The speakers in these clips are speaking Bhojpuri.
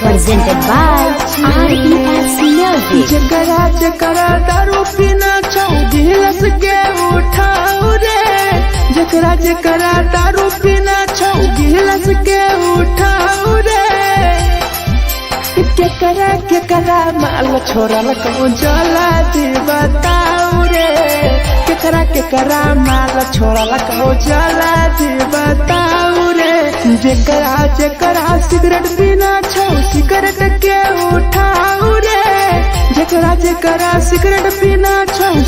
Presented by RES Music. जकरा जकरा दारू पीना गिलास के उठाओ रे, जकरा जकरा दारू पीना गिलास के उठाओ रे। केकरा माल छोड़ल कहूँ जला दी बताओ रे, केकरा माल छोड़ल कहूँ जला दी बताओ रे। जकरा जकरा सिगरेट पीना सिगरेट के उठाओ रे, जकरा जकरा सिगरेट पीना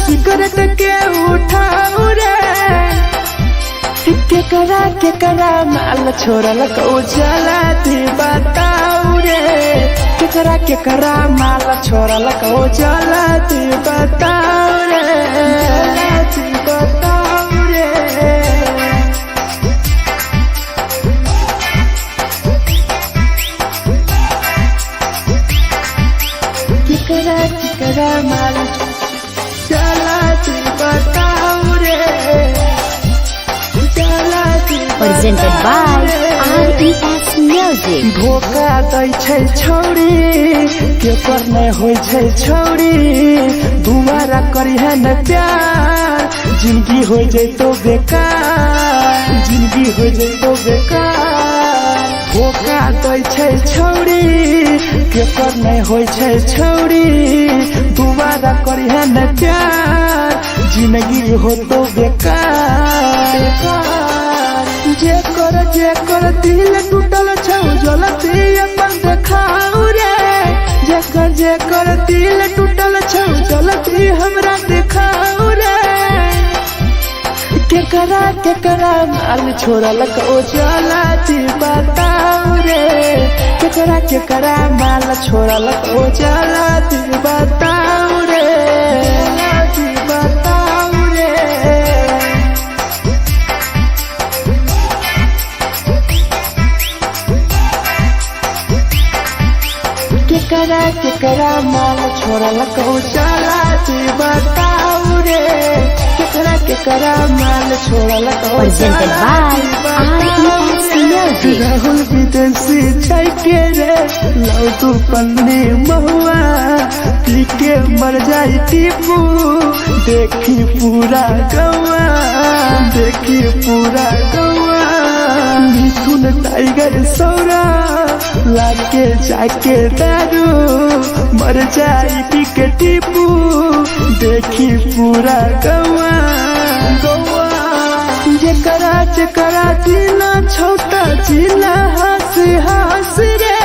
सिगरेट के उठाओ रे। केकरा माल छोड़ल कहूँ जला दी बताओ रे, केकरा माल छोड़ल कहूँ जला दी बताओ रे, जला दी बताओ रे। केकरा माल जला दी बताओ रे, जला दी। Presented by RES Music. धोखा दै छै छौरी के पर नहीं होय छै छौरी, दुबारा करी है न प्यार जिंदगी हो जैतो बेकार, जिंदगी हो जैतो बेकार। धोखा दै छै छौरी के पर नहीं होय छै छौरी, दुबारा करी है न प्यार जिंदगी हो तो बेकार। जेकर दिल टूटल छौ जलती अपन देखाओ रे, जेकर दिल टूटल छौ जलती हमरा देखाओ रे। केकरा माल छोड़ल कहूँ जला दी बताओ रे, केकरा माल छोड़ल कहूँ जला दी बताओ रे, जला दी बताओ रे। केकरा माल छोड़ल कहूँ जला दी बताओ रे, केकरा माल छोड़ल कहूँ Presented by RES Music. Rahul विदेशी छै के रे लौ तू पन्नी महुआ, पी के मर जाई टीपू देखी पूरा गौआ, देखी पूरा गौआ। मिथुन टाइगर सौरा लाके जाके दारू मर जाई पी के टीपू देखी पूरा गौआ, गौआ। जकरा जीना छोटा जीना हंसी हंसी रे,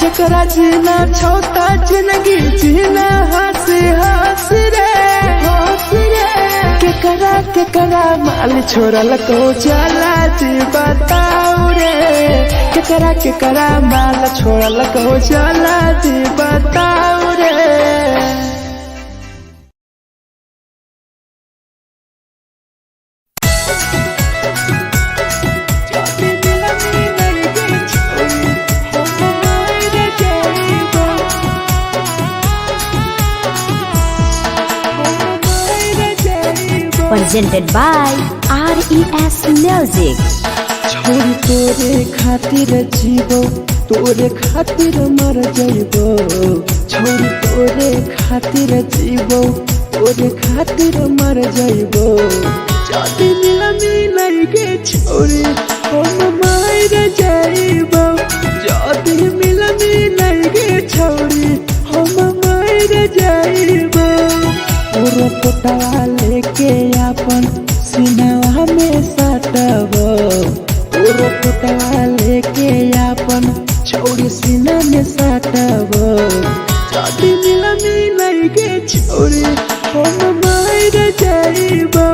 जकरा जीना छोटा जिंदगी जीना हंसी हंसी रे, हंसी रे। केकरा माल छोड़ल कहूँ जला दी बताओ रे, केकरा माल छोड़ल कहूँ जला दी बताओ रे। Presented by RES Music. छोरी तोरे खातिर जीवो तोरे खातिर मर जइबो, छोरी तोरे खातिर जीवो तोरे खातिर मर जइबो। जाति मिलनी के छोरी हम मर जइबो, जाति मिलनी के छोरी हम मर जइबो। तोरे पोटवा लेके अपन सीनवा में सटबो, तोरे पोटवा लेके अपन छोरी सीना में सटबो। जाति मिलनी के छोरी हम मर जइबो,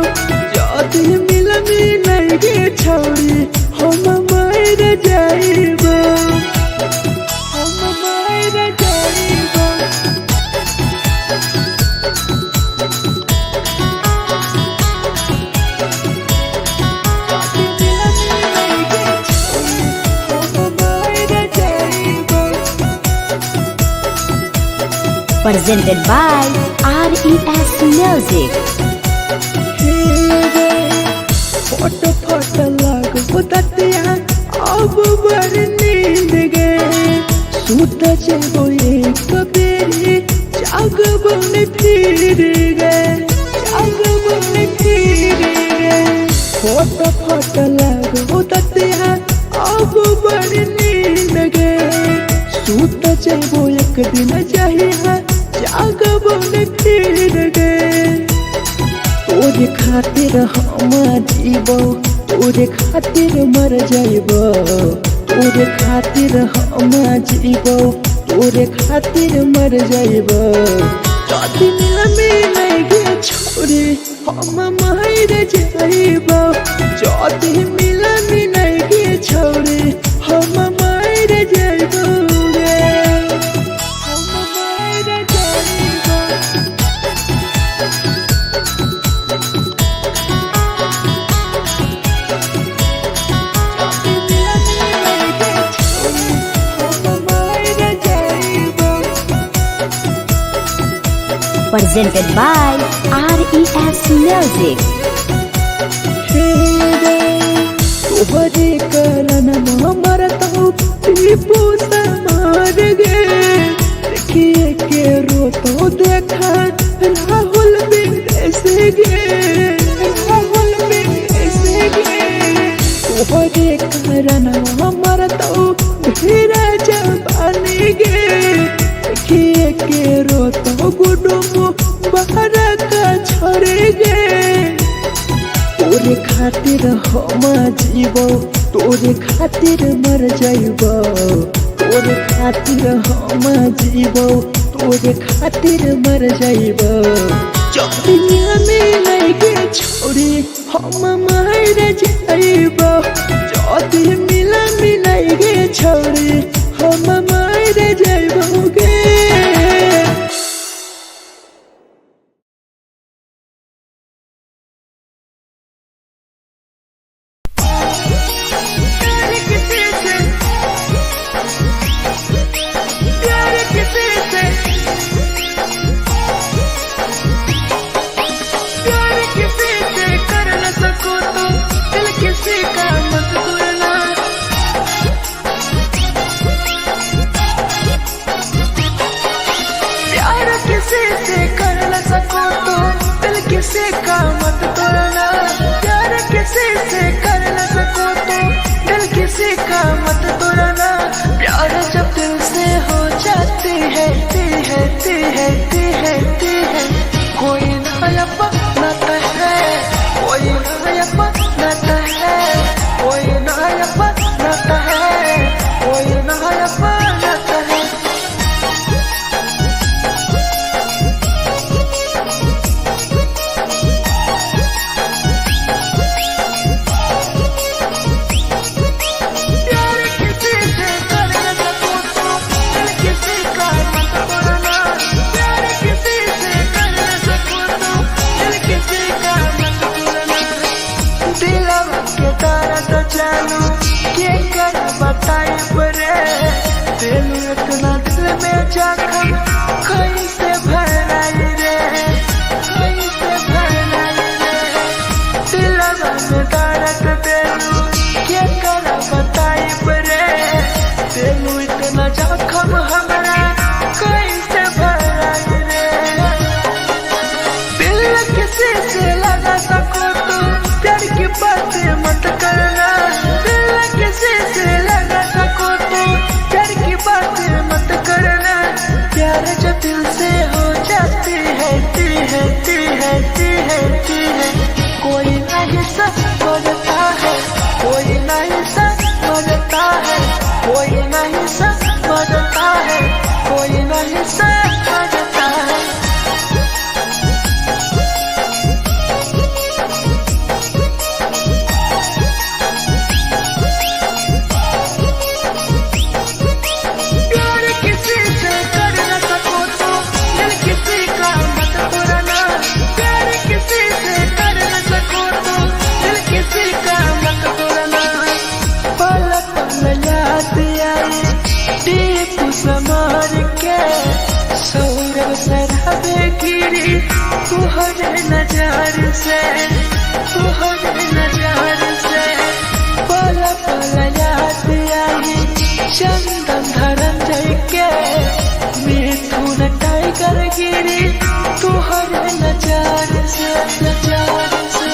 जाति मिलनी के छोरी हम मर जइबो, हम मर जइबो। जाति मिलनी के छोरी Presented by RES Music. Photo photo लागो ततिया अब बर नींद गए सूत जेबो एक बेरी जागबो ने फिर गए फोटो फोटो लागो ततिया अब बर नींद गए सूत जेबो एक दिन चाहिए जागबो ने फिर गए तोरे खातिर हम जीबो तोरे खातिर मर जाइबो तोरे खातिर हम जीबो तोरे खातिर मर जाइबो जदी मिल गे छोरी हम मर जाइबो जदी मिल गे छोरी हम मर जाइबो Presented by RES Music. तोहरे करन मरत हो टीपू समार गे देखिए के रोतो देखा राहुल विदेश गे तोहरे करन मरत हो धीरे जवानी गे देखिए के रोतो गुडुमो बाहर का छोड़े गे तोरे खातिर हम जीबो तोरे खातिर मर जाइबो तोरे खातिर हम जीबो तोरे खातिर मर जाइबो दुनिया में लगे छोड़ी हम मर जाइबो जदी मिला गे छोड़ी हम मर जाइबो गे किसी का मत तोड़ना प्यार किसी से कर न सको तो दिल किसी का मत तोड़ना प्यार जब दिल से हो जाती है कोई नायपा नाता है कोई नायपा नाता है कोई नायपा नाता है कोई नायपा नाता है इतना दिल में जख्म कैसे भराई रे दिलवा में दर्द देलू क्या कर बताई रे देलू इतना जख्म हमरा कैसे भराई रे दिल किसी से लगा सको तो प्यार की बातें मत करना दिल किसी से लगा सको तो प्यार की बातें मत करना प्यार जब दिल से गिरी तुहरे नजर से, तुहरे नजर से। पल पल याद आई चंदन धनंजय के, मिथुन टाइगर गिरी तुहरे नजर से, नजर से।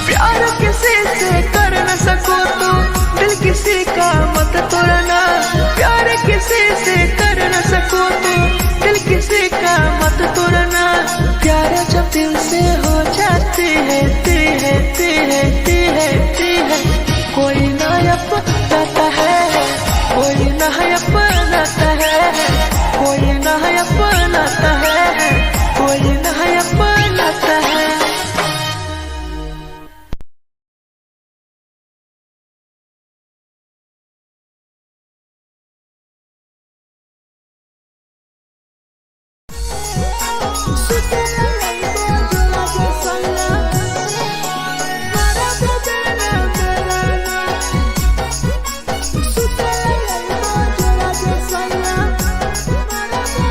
प्यार किसी से कर न सको तो दिल किसी का मत तोड़ना, प्यार किसी से कर न सको तो दिल किसी का मत तोड़ना। प्यार जब दिल से हो जाती है कोई ना अपनाता है, कोई ना अपनाता है, कोई ना अपनाता है, कोई ना अपनाता है।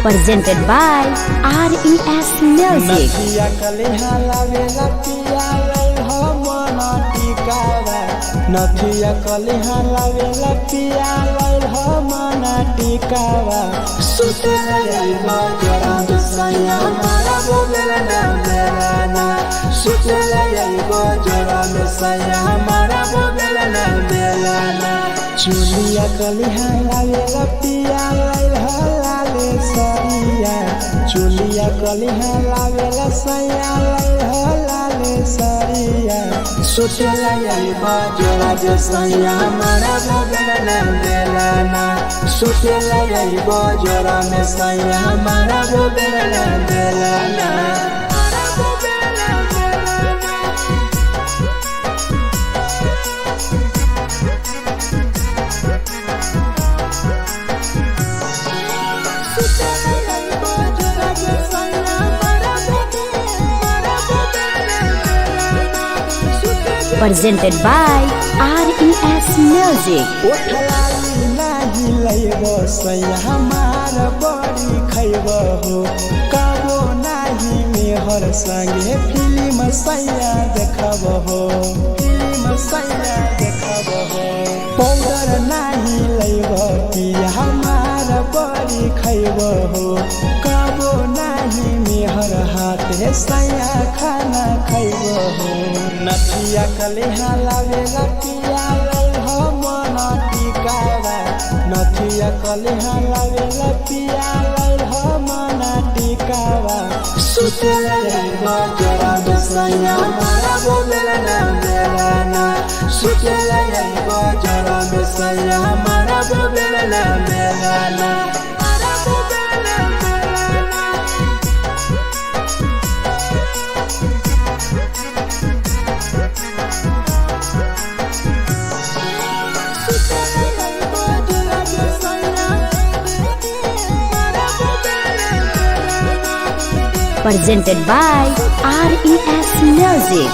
Presented by RES Music. नथिया कलिहा लावेला पिया लई हो मना टिकावा, नथिया कलिहा लावेला पिया लई हो मना टिकावा। सुते लई बजरा सैया मारा बोलेला ना मेलाना, सुते लई बजरा सैया मारा बोलेला ना मेलाना। चुलिया कलिहा लावेला पिया लई हो लाले सरिया, चुलिया कलिहा लावेला सैया लई हो लाले सरिया। सुतेला यही बजरा जे सैया मारा बोलेला ना मेलाना, सुतेला यही बजरा में सैया मारा बोलेला ना Melana. Presented by RES Music. ओठलाली नाही लइबो सैया हमार बड़ी खइबो हो, कबो नाही मेहर संगे फिल्म सैया देखबो हो, फिल्म सैया देखबो हो। पाउडर नाही लइबो पिया हमार बड़ी खइबो हो, कबो नाही मेहर हाथे सैया खाना खइबो हो। नथिया कलिहा लावेला पिया लई हो मना टिकावा, नथिया कलिहा लावेला पिया लई हो मना टिकावा। सुतेला यही बजरा सैया मारा बोलेला ना मेलाना, सुतेला यही बजरा सैया मारा बोलेला ना Melana. Presented by RES Music.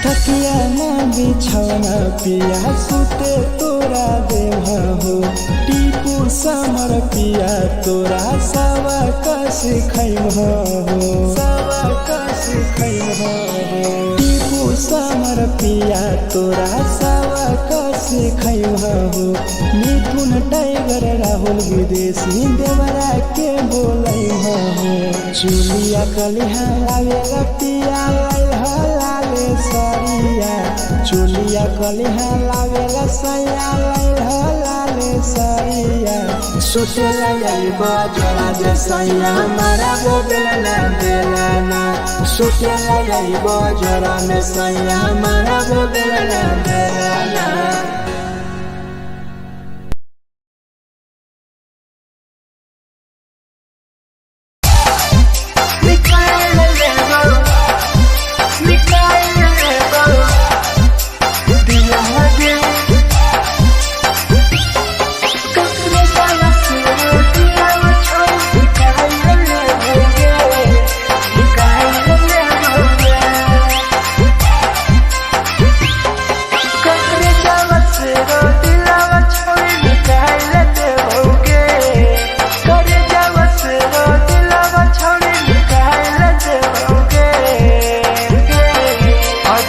तकिया ना बिछौना पिया सुते तोरा देवा हो, टीपू समर पिया तोरा सवा कस खैम हो, सवा कस खैम हो। टीपू समर पिया तोरा सवा कस खैम हो। मिथुन टाइगर राहुल विदेशी देवरा के बोलै हो। चुलिया कलिहा लावेला पिया लई हो लाले सरिया, चुलिया कलिहा लावेला सैया लई हो लाले सरिया। सुतेला यही बजरा जे सैया मारा बोलेला ना मेलाना, सुतेला यही बजरा में सैया मारा बोलेला ना मेलाना।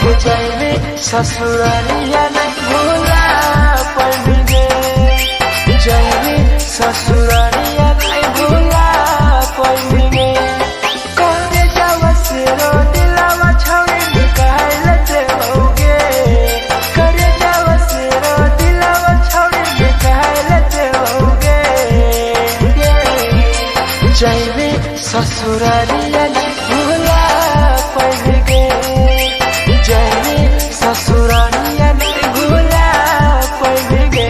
आगे जाए ससुरारिया नहीं भूला पड़ेंगे, जाए ससुरारिया नहीं भूला पड़ेंगे। करे जावा से रो दिलावा छावे निकाल देओगे, करे जावा से रो दिलावा छावे निकाल देओगे। जाए ससुरारिया नहीं भूला पड़ेंगे, जाए ससुरारिया नहीं भूला पड़ेंगे।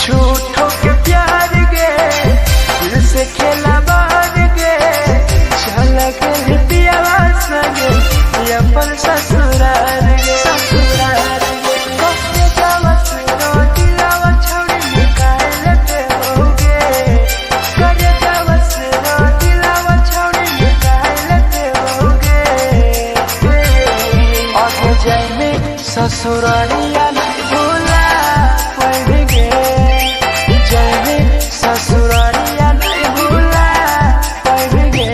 झूठों के प्यार गे दिल से खेला बार गे, चल के पियावा संगे अपन ससुराल गे, ससुराल गे। कटे जावा से रो दिलावा छौड़ी निकाल देओगे, करे जावा से रो दिलावा छौड़ी निकाल देओगे। आगे जाए ससुरारिया नहीं भूला पड़ेंगे, जाए ससुरारिया नहीं भूला पड़ेंगे।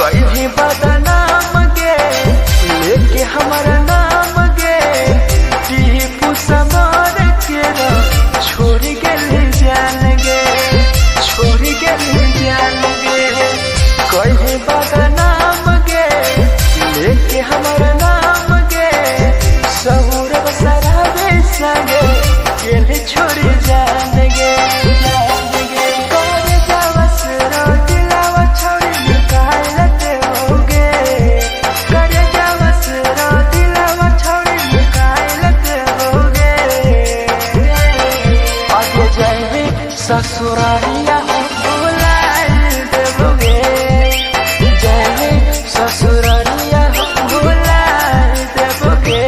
कोई भी बदनाम गे लेके हमारा नाम गे, टीपू समार के छोड़ गए जान गे, छोड़ गए जान गे। कोई भी बदनाम गे लेके हमारा नाम गे, सहूर बसरावे संगे गेले छोड़ जान गे, जान गे। करे जावा से रो दिलावा छौड़ी निकाल देओगे, करे जावा से रो दिलावा छौड़ी निकाल देओगे। आगे जाए ससुरारिया भूला देओगे, जाए ससुरारिया भूला देओगे।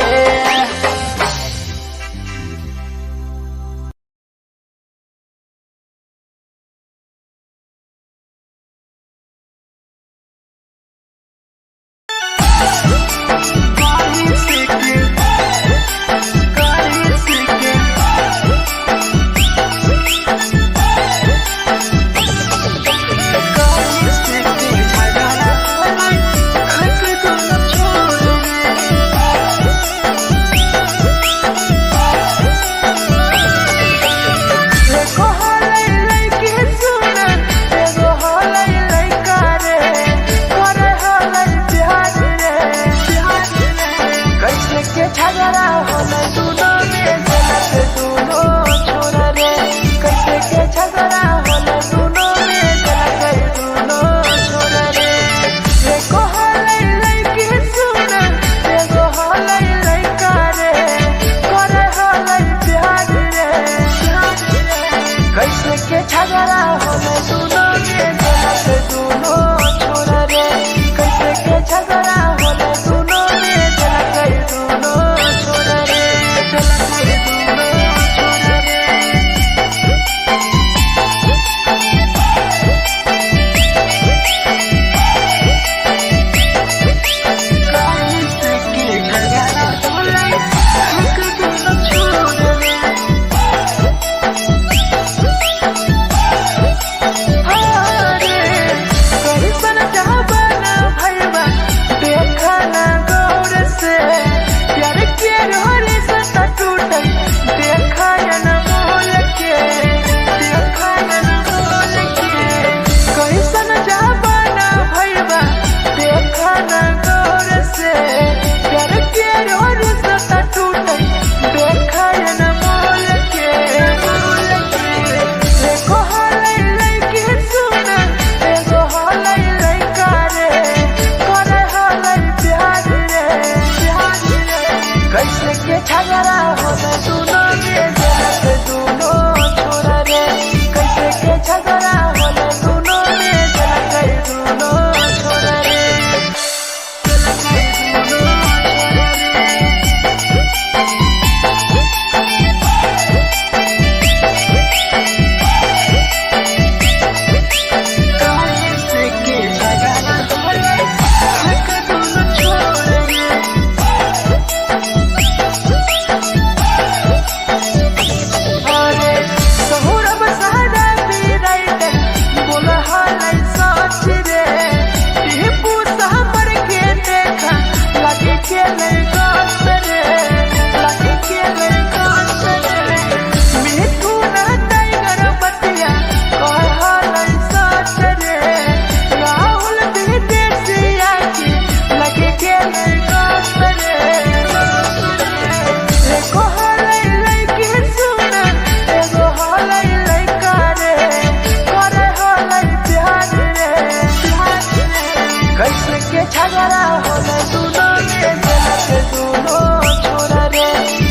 झगड़ा होला दुनो में जला गई दुनो छोड़ रे। के लगा रे लगे के लगा रे मिठू ना टाइगर बतिया कहल सच रे राहुल विदेशिया के लगे के लगा रे एगो हलै लइके सुन एगो हलै लइका रे करे हलै प्यार रे कैसे के झगड़ा होले दुनो में के दुनो छोरा रे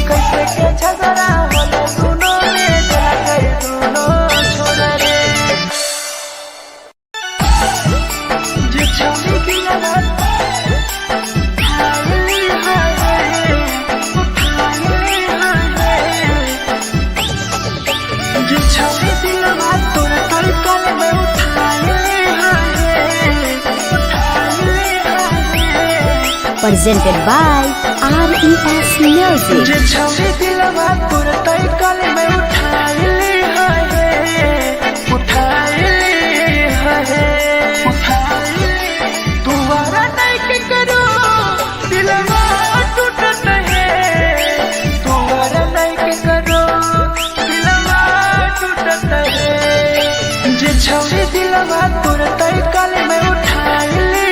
कैसे के झगड़ा होले दुनो में के दुनो छोरा रे जे छौरी दिया presented by RES Music. जे छौरी दिलवा तोर तई कल में उठाइले तुम्हारा नहीं के करो दिलवा टूटत है तुम्हारा नहीं के करो दिलवा टूटत है जे छौरी दिलवा तोर तई कल में उठाइले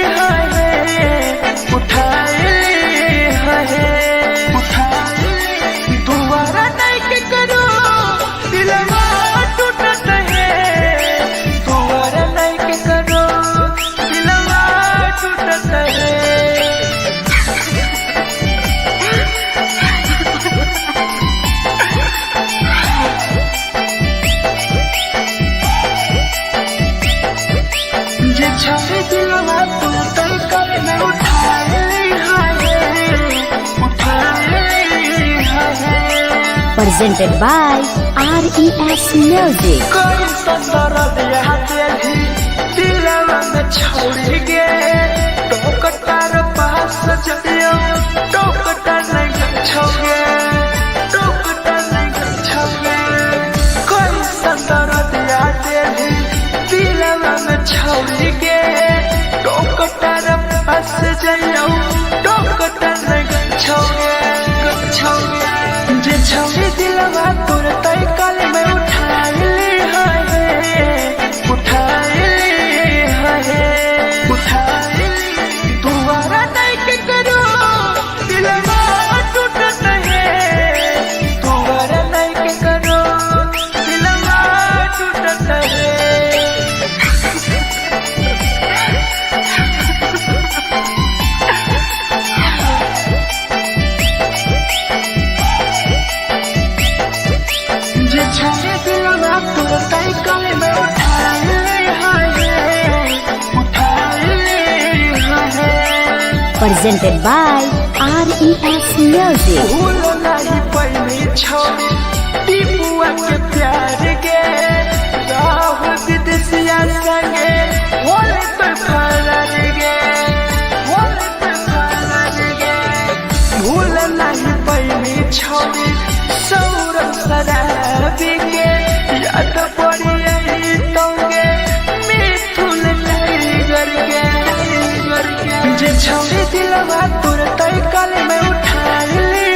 तुम्हारा नहीं के करो दिलवा टूटत है तुम्हारा नहीं के करो दिलवा टूटत है जे छौरी दिलवा तू तई कल में Presented by RES Music. कोई संदर दिया तेरी दिलवा में छोड़ के टोकटार पास जइयो टोकटार नहीं छोगे टोकटार नहीं छोगे कोई संदर दिया तेरी दिलवा में छोड़ के टोकटार पास जइयो टोकटार नहीं छोगे जे छौरी दिलवा तोर तई कल में उठाइले तुम्हारा नहीं के करो दिलवा टूटत है तुम्हारा नहीं के करो दिलवा टूटत है छौरी दिलवा तोर तई कल में Presented by RES Music. भूल नहीं पैनी छौरी टीपुआ के प्यार के राहुल विदेशिया संगे होले तो फरार गे भूल नहीं पैनी छौरी सौरभ शराबी के याद पड़ी यही तोगे मिठुन टाइगर के जे छौरी दिलवा तोर तई कल में उठाइले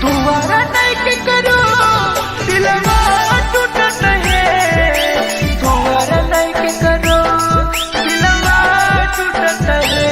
तुम्हारा नहीं के करो दिलवा टूटत है तुम्हारा नहीं के करो दिलवा टूटत है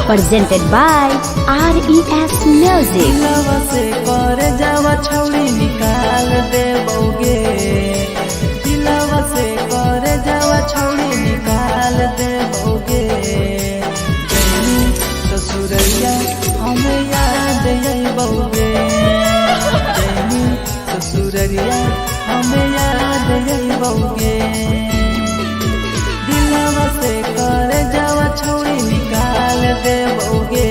presented by RES Music. लवा से कर जावा छौड़ी निकाल देबोगे जइबौगे दिलवा से कर जावा छौरी निकाल देबौगे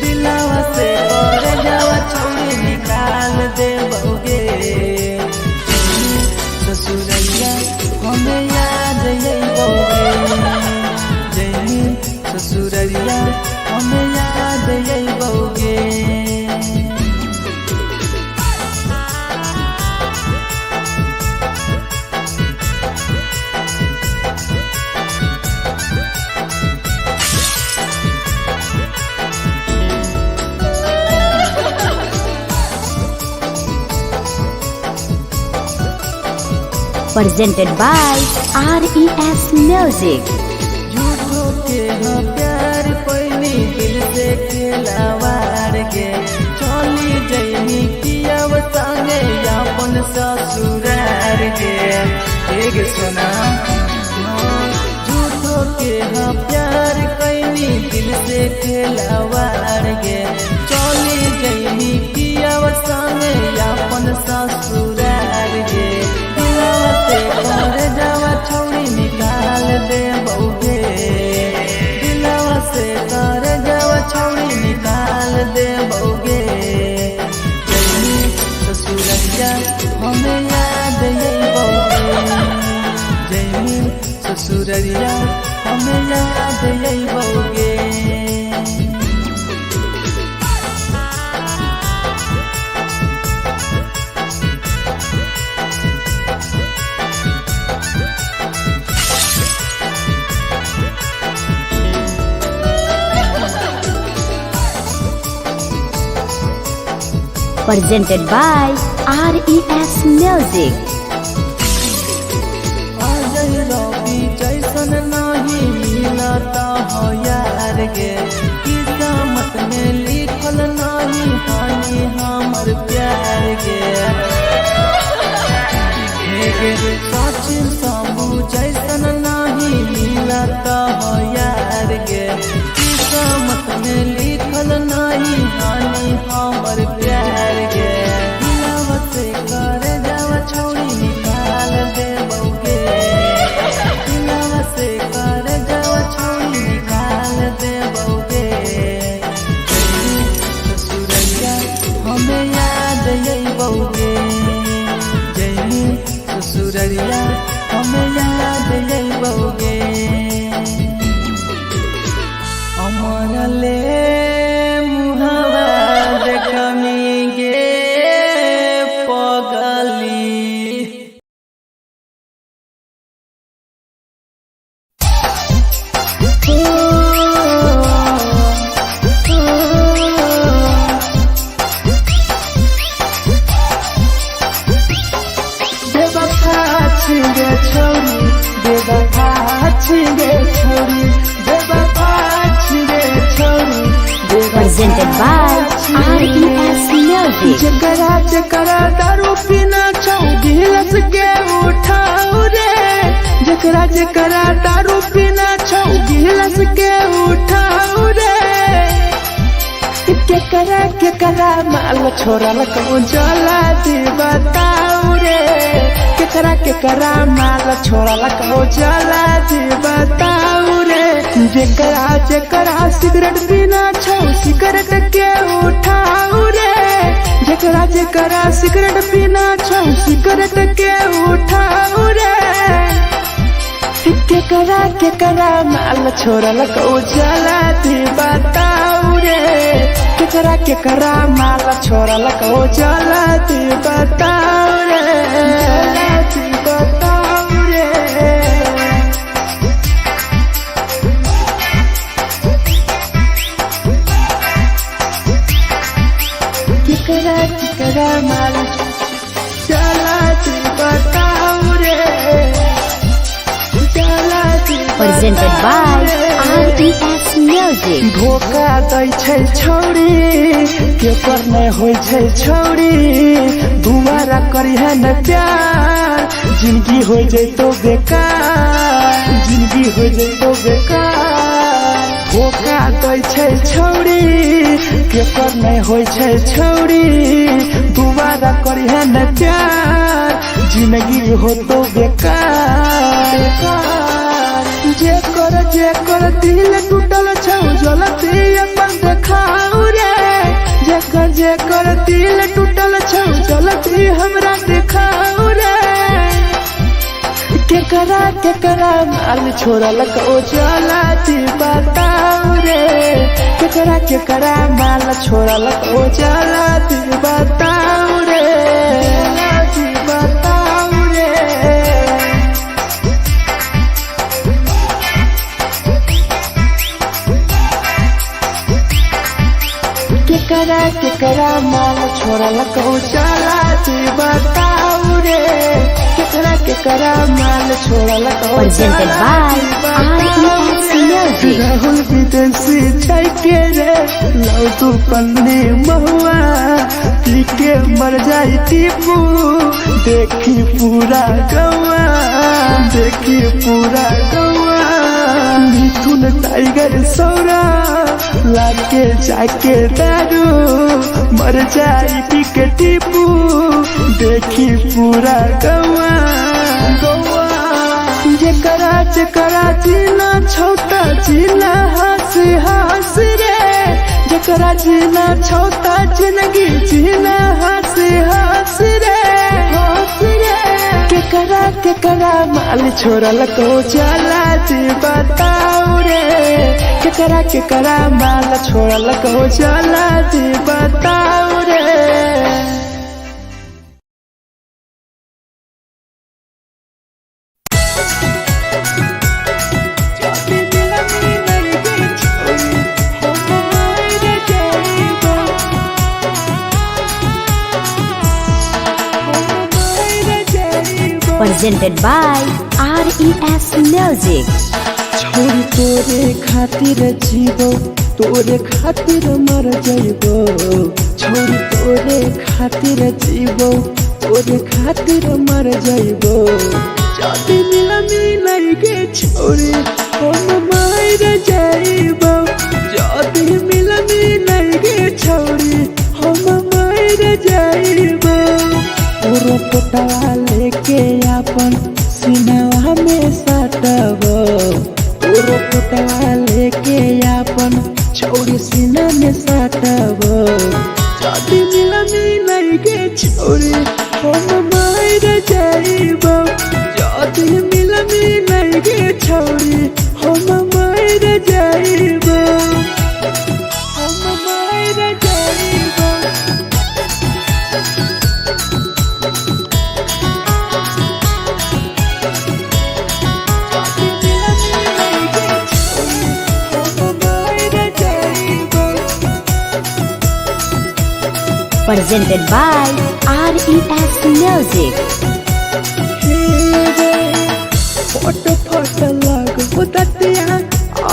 दिलवा से कर जावा छौरी निकाल देबौगे ससुरैया हमें याद अइबौगे जैनी ससुरैया हमें याद अइबौगे presented by RES Music. झूठो के हाँ प्यार पैनी दिल से खिलावार गे चली जैनी कियाव संगे अपन ससुरार गे एक सुना झूठो के हाँ प्यार कैनी दिल से खिलावार गे चली जैनी कियाव संगे अपन ससुरार गे कर जावा छौरी निकाल देबौगे दिलवा से कर जावा छौरी निकाल देबौगे जैनी ससुरैया हमें याद अइबौगे जैनी ससुरैया हमें याद अइबौगे Presented by RES Music. Ajay रवि जैसन नहीं मिलता हो यार गे किस्मत में लिखल नहीं हानि हमर प्यार गे सचिन साबू जैसन नहीं मिलता हो यार गे किस्मत में लिखल नहीं हानि हमर प्यार गे दिलवा से कर जावा छौरी निकाल देबौगे दिलवा से कर जावा छौरी निकाल देबौगे ससुरैया हमें याद अइबौगे जैनी ससुरैया हमें याद अइबौगे अमर ले मुहावा देखमी गे पगली Presented by RES Music. जकरा जकरा दारू पीना छौ गिलास के उठाओ रे जकरा जकरा दारू पीना छौ गिलास के उठाओ रे केकरा माल छोड़ा लको जला दी बताओ रे केकरा माल छोड़ा लको जला दी बताओ रे जकरा जकरा सिगरेट पीना छौ सिगरेट के उठाओ रे जकरा जकरा सिगरेट पीना छौ सिगरेट के उठाओ रे केकरा माल छोड़ा लको जला दी बताओ रे केकरा माल छोड़ा लको जला दी बताओ रे जला दी बताओ रे केकरा माल चला दी बताओ रे चला दी Presented by RES Music. धोखा दै छै छौरी केकर नै होइ छै छौरी दुबारा करिहे न प्यार जिंदगी हो जैतो बेकार जिंदगी हो जैतो बेकार धोखा दै छै छौरी केकर नै होइ छै छौरी दुबारा करिहे न प्यार जिंदगी हो तो बेकार। जेकर दिल टूटल छौ जलती अपन देखाऊ रे। जेकर दिल टूटल छौ जलती हमरा देखाऊ रे। केकरा माल छोड़लक ओ जलती बताऊ रे। केकरा माल छोड़लक ओ जलती बताऊ रे। बताऊ रे। केकरा माल छोड़लक ओ जलती बताऊ रे। केकरा माल छोड़लक ओ Presented by RES Music. Rahul विदेशी छैके रे लौ तू पन्नी महुआ पी के मर जाई टीपू। देखी पूरा गौआ मिथुन टाइगर सौरा लाके जाके दारू मर जाई पी के टीपू। देखी पूरा गौआ जेकरा जीना छोटा जीना हंस रे। जेकरा जीना छोटा जिंदगी जीना हंस रे। केकरा माल छोड़लक ओ जलती बताऊ रे। केकरा माल छोड़लक ओ जलती बताऊ रे। Presented by RES Music. छोरी तोरे खातिर जीवो तोरे खातिर मर जाइबो। छोरी तोरे खातिर जीवो तोरे खातिर मर जाइबो। जाति मिलाई गे छोरी हम मर जाइबो। जाति मिलाई गे छोरी हम मर जाइबो। पूरा पोटवा लेके अपन सीनावा में साटबो। पूरा पोटवा लेके अपन छोरी सीना में साटबो। जाति मिलाई गे छोरी हम मर जाइबो। जाति मिलाई गे छोरी हम मर जाइबो। हम मर जाइबो। Presented by RES Music. फट लगो ततिया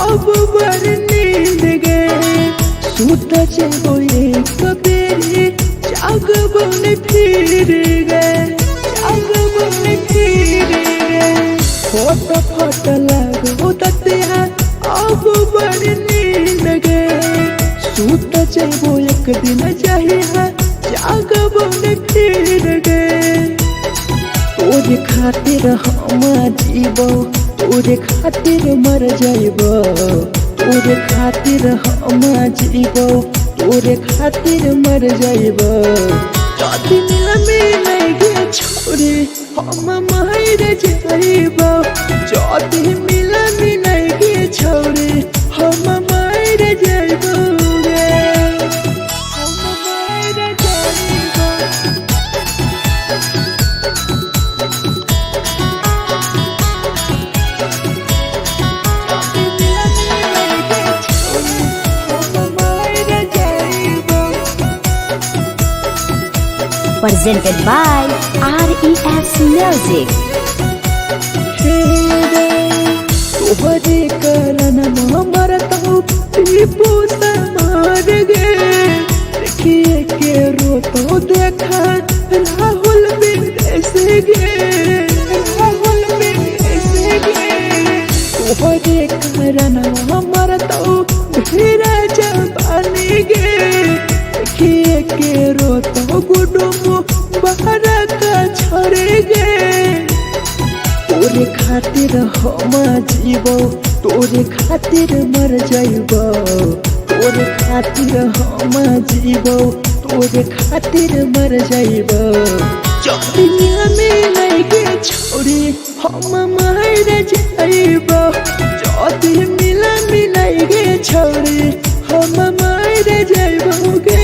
अब बड़ नींद गे। सुत जेबो एक बेरी जागबो ने फिर गे। फट लगो ततिया अब बड़ नींद गे। सुत जेबो एक दिन चाहिए जागबो ने फिर गे। तोरे खातिर हम जीबो तोरे खातिर मर जाइबो। तोरे खातिर हम जीबो तोरे खातिर मर जाइबो। जाति मिलाई गे छोरी हम मर जाइबो। जाति मिलाई गे छोरी हम मर जाइबो गे। हम मर जाइबो। Presented by RES Music. तोहरे करन मरतौ टीपू समार गे। देखिए के रोतो देखा राहुल विदेशी गे। तोहरे करन मरतौ धीरे जवानी गे। देखिए के रोतो गुडुमो बहरा का छोड़ेगे तोरे खातिर हम जीवो तोरे खातिर मर जाइबो तोरे खातिर हम जीवो तोरे खातिर मर जाइबो दुनिया में लगे छोड़ी हम मर जाइबो जदी मिला मिलाइगे छोड़ी हम मर जाइबोगे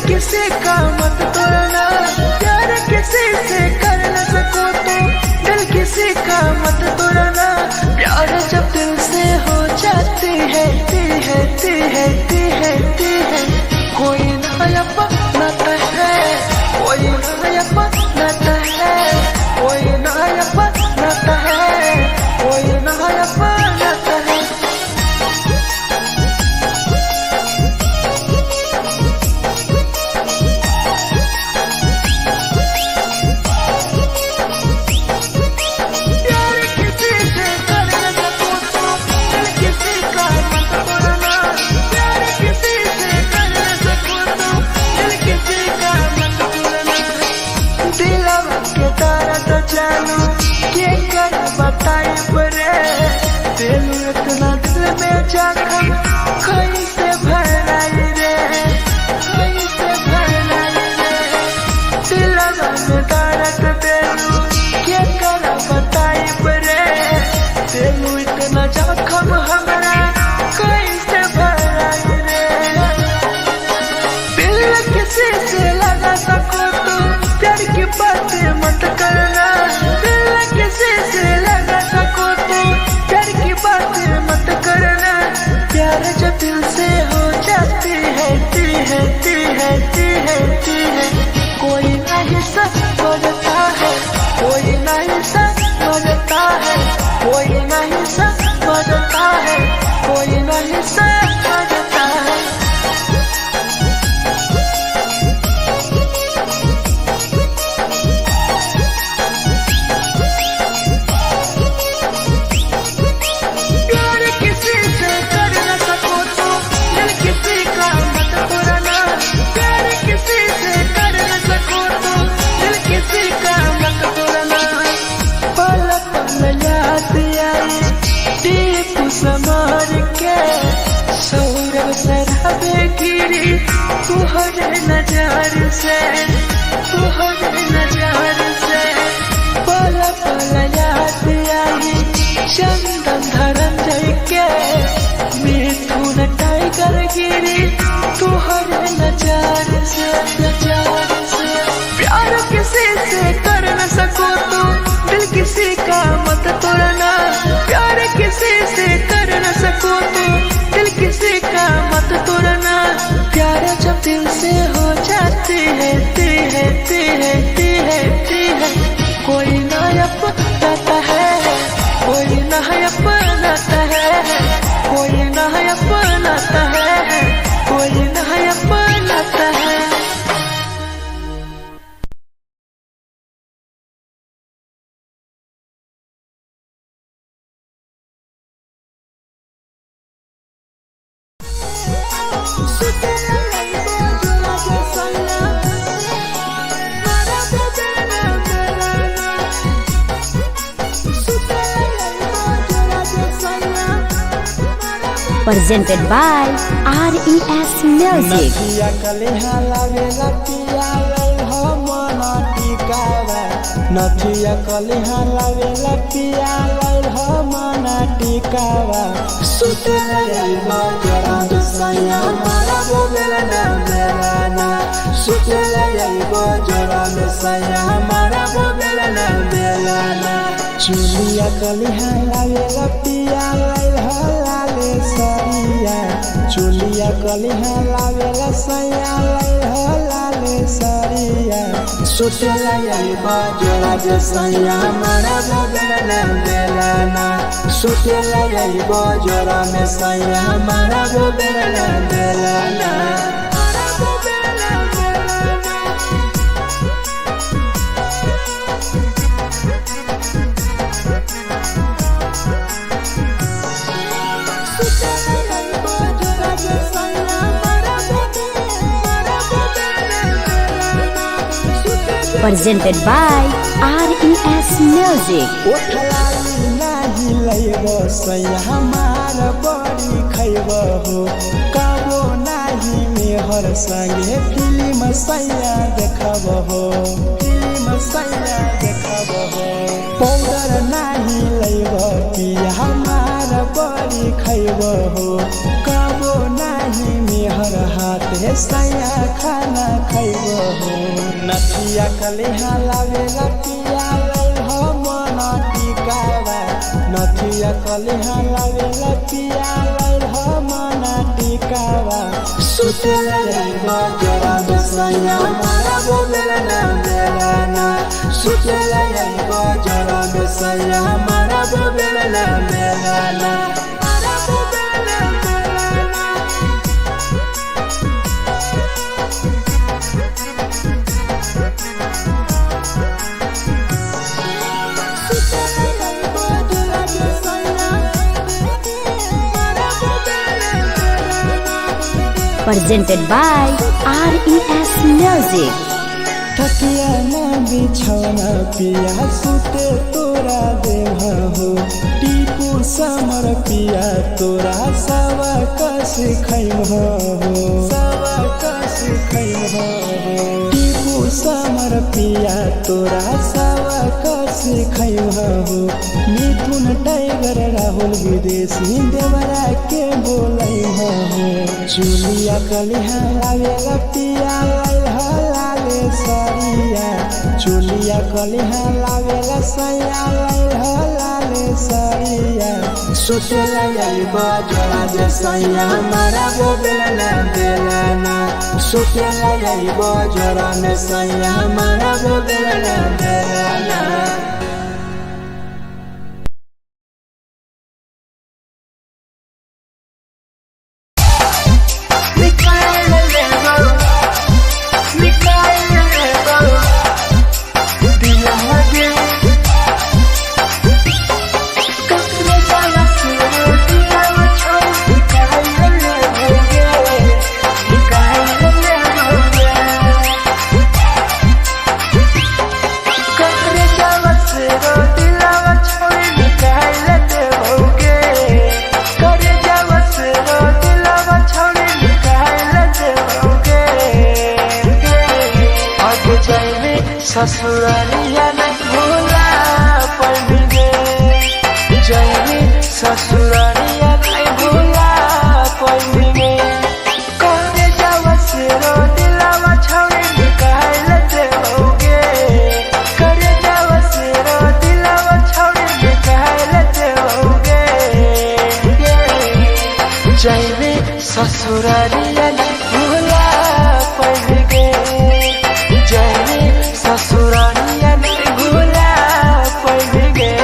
किसी का मत तोड़ना प्यार किसी से कर न सको तो दिल किसी का मत तोड़ना प्यार जब दिल से हो जाती है कोई नया बनाता है कोई नया बनाता है कोई नया बनाता है कोई नया बनाता है जानू के कर बताई परे दिल इतना दिल में जखम कैसे भराई रे कैसे भराई रे दिलवा में दर्द दिलू के कर बताई परे दिल इतना जखम हमरा कैसे भराई रे दिल किसी से लगा सको तो प्यार की बातें मत करना किसी से लगा सको तो प्यार की बातें मत करना प्यार जो दिल से हो जाती है कोई नहीं समझता है कोई नहीं समझता है कोई नहीं समझता है कोई नहीं समझता है समार के सौरभ सराबे गिरी तुहरे नजर से पल पल याद आई चंदन धरंजय के मिथुन टाइगर गिरी तुहरे नजर से प्यार किसी से कर न सको तो दिल किसी का मत तोड़ना प्यार किसी से कर न सको तो दिल किसी का मत तोड़ना प्यार जब दिल से हो जाती है कोई नया बनाता है कोई नया बनाता है कोई नया बनाता है कोई नया बनाता है presented by RES Music. नथिया कलिहा लावेला पिया लई हम टिकावा नथिया कलिहा लावेला पिया लई हम टिकावा सुते लईबा जरा सैया मारा बोलेला ना बेलाना सुते लईबा जरा सैया मारा बोलेला ना बेलाना चुलिया कलिहा लावेला पिया लाले सरिया चुलिया कलिहा लावेला सैया लाले सरिया सुतेला यही बाजोला जे सैया मारा बोलना बेलाना सुतेला यही बाजोला में सैया मारा बोलना बेलाना Presented by RES Music. ओठलाली नाही लैब सैया हमार बड़ी खैब हो कबो नाही मेहर संगे फिल्म सैया देखब हो फिल्म सैया देखब हो पाउडर नाही लैब पिया हमार बड़ी खैब हो कबो नाही मेहर हाथे सैया खाना खैब हो नथिया कलिहा लावेला पिया हो मन टिकावा नथिया कलिहा लावेला पिया हो मन टिकावा सुतेला बजरा सैया मारा बोलना बेलाना सुतेला बजरा सैया मारा बोलना बेलाना Presented by RES Music. थकिया न बिछौना पिया सुते तोरा देह हो टीपू समर पिया तोरा सवा कस खैम हो सवा कस खैम हो टीपू समर पिया तोरा सवा कस खैम हो मिथुन टाइगर राहुल विदेशी देवरा के बोलै हो चुलिया कलिहा लावेला पिया लाले सरिया चुलिया कलिहा लावेला सैया लाले सरिया सुतेला यही बाजोला जे सैया मारा बोलना बेलाना सुतेला यही बाजोला में सैया मारा बोलना बेलाना ससुरालिया नहीं भूला पड़ेंगे जैनी ससुरालिया नहीं भूला पड़ेंगे करे जावा से रो दिलावा छावे निकाल देओगे करे जावा से रो दिलावा छावे निकाल देओगे जैनी ससुरालिया नहीं भूला पड़ेंगे ससुरालिया नहीं भूला पड़ेंगे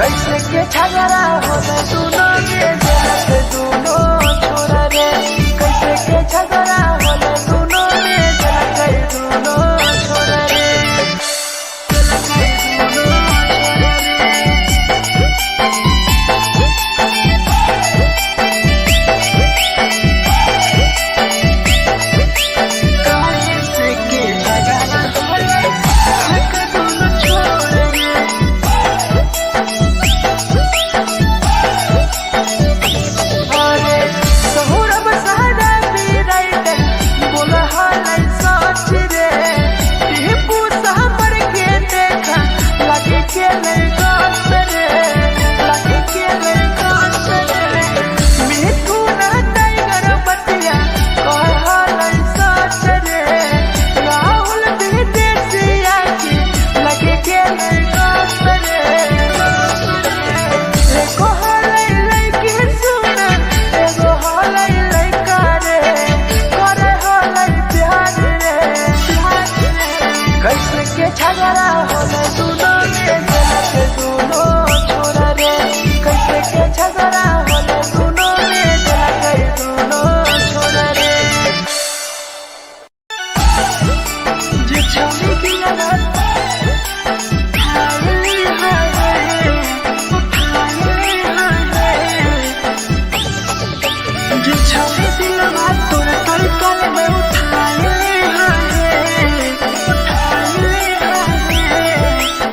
कैसे के झगड़ा होले दोनों के जलत दोनों छोरा रे कैसे के झगड़ा होले दोनों के जलत दोनों छोरा रे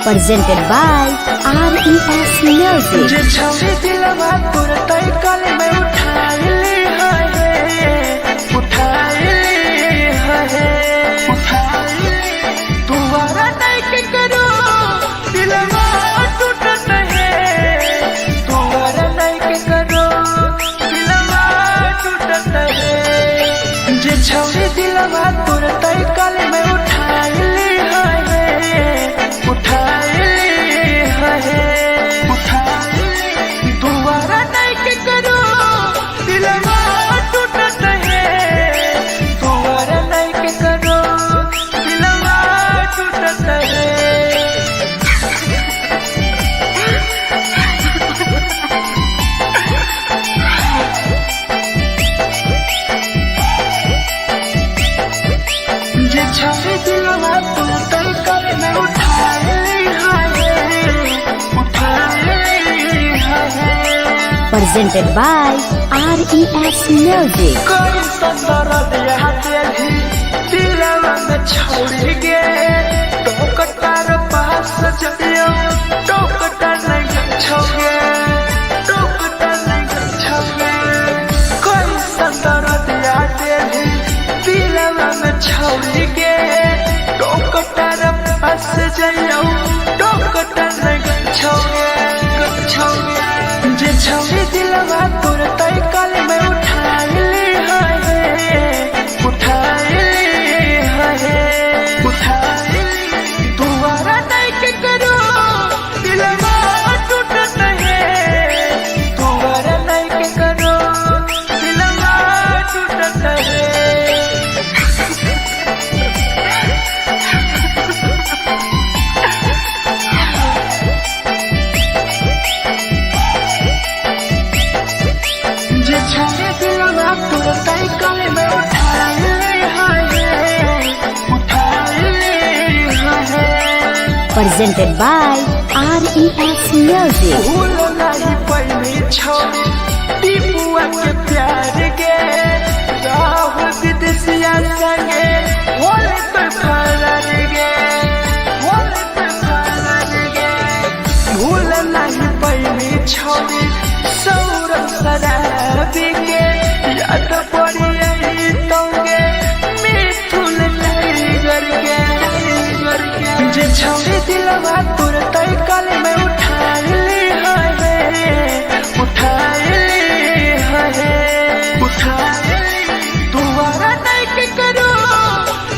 Presented by RES Music. जे छवि दिलवा तोर तैकल में उठाइली है तुम्हारा नहीं के करो दिलवा टूटत है तुम्हारा नहीं के करो दिलवा टूटत है जे छवि दिलवा तोर तैकल में उठाइली दोबारा नहीं के करो दिलवा टूटत है दोबारा नहीं के करो दिलवा टूटत है जे छवि दिलवा तोर तैकल में Presented by RES Music. कोई संदर दिया तेरी दिलवा में छोड़ गे टोकटार पास जइयो टोकटार नहीं छोगे टोकटार नहीं छोगे कोई संदर दिया तेरी दिलवा में छोड़ गे टोकटार पास जइयो टोकटार नहीं छोगे जे छवि दिलवा तोर तैकल में उठाइली दोबारा नहीं के करो दिलवा टूटत है दोबारा नहीं के करो दिलवा टूटत है Presented by RES Music. भूल नहीं पहली छोड़ी टीपुआ के प्यार के राहुल विदेशिया संगे होले तो फरार गे भूल नहीं पहली छोड़ी सौरभ शराबी के याद पड़ी यही तोगे मिथुन टाइगर के जे छवि दिलवा तोर तैकल में उठाइली दोबारा नहीं के करो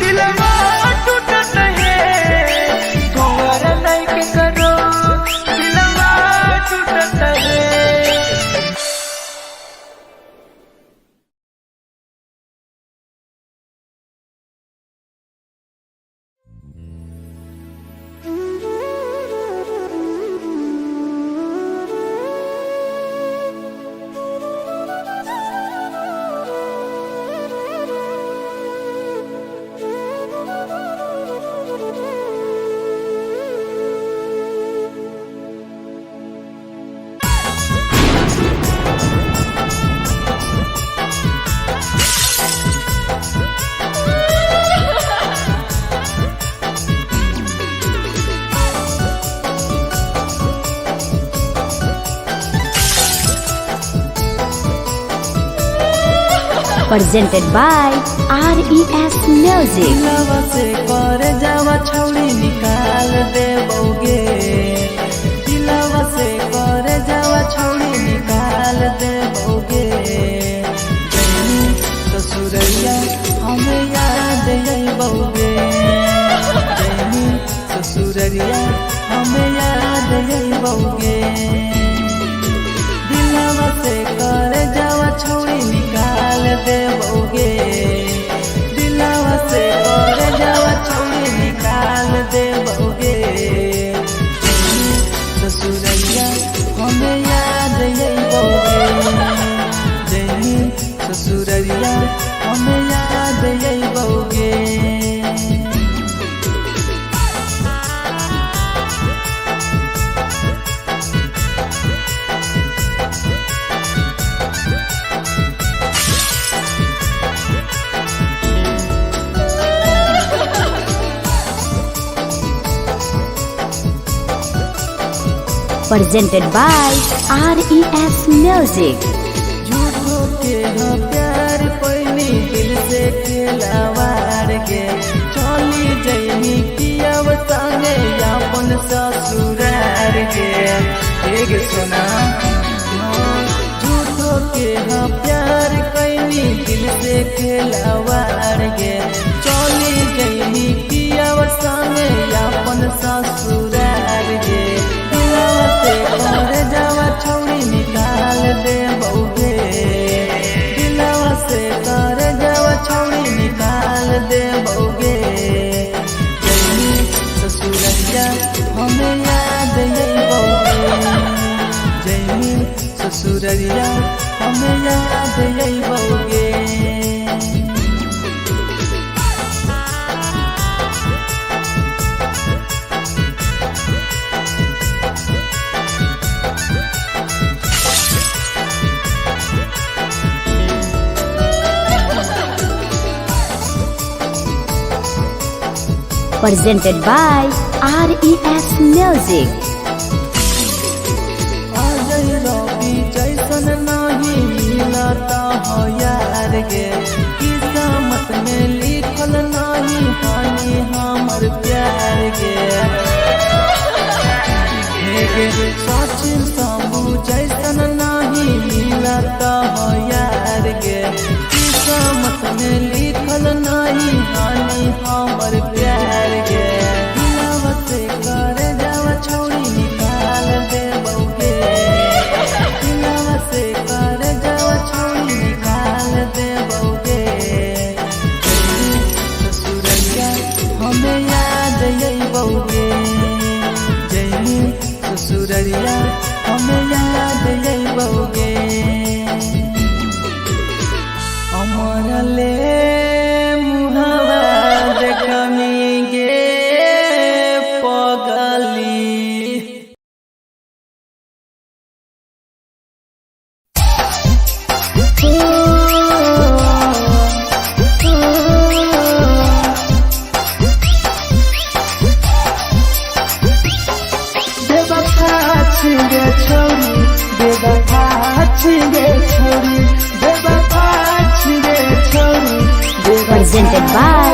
दिलवा टूटत है दोबारा नहीं के करो दिलवा टूटत है Presented by RES Music. दिलवा से कर जावा छौड़ी निकाल देबोगे, दिलवा से कर जावा छौड़ी निकाल देबोगे। जैनी ससुरैया हमें याद अइबोगे, जैनी ससुरैया हमें याद अइबोगे। दिलवा से कर जावा छौड़ी निकाल देबोगे, दिलवा से कर जावा छौड़ी निकाल देबोगे। ससुरैया हमें याद अइबोगे, जैनी ससुरैया हमें याद अइबोगे। Presented by RES Music. झूठो के हाँ प्यार पैनी दिल से खिलावार के, चली जैनी किया संगे अपन ससुरार के। एक सुना झूठो के हाँ प्यार कैनी दिल से खिलावार के, चली जैनी किया संगे अपन ससुरार के। दिलवा से कर जावा छौड़ी निकाल देबोगे, दिलवा से कर जावा छौड़ी निकाल देबोगे। जैनी ससुरैया हमें याद अइबोगे, जैनी ससुरैया हमें याद अइबोगे। Presented by RES Music. Ajay रवि जैसन नहीं मिलता हो यार गे, किस्मत में लिखल नहीं हानि हमर प्यार गे। सचिन शंभू जैसन नहीं मिलता हो यार गे, किस्मत में लिखल नहीं हानि हमर प्यार गे। दिलवा से कर जावा छौड़ी निकाल देबोगे, दिलवा से कर जावा छौड़ी निकाल देबोगे। ससुरैया हमें याद अइबोगे, जैनी ससुरैया हमें याद अइबोगे। अमर ले मुहावा देखमी गे पगली। बेवफा छिगे छोरी, बेवफा छिगे छोरी, बेवफा छिगे छोरी, Presented by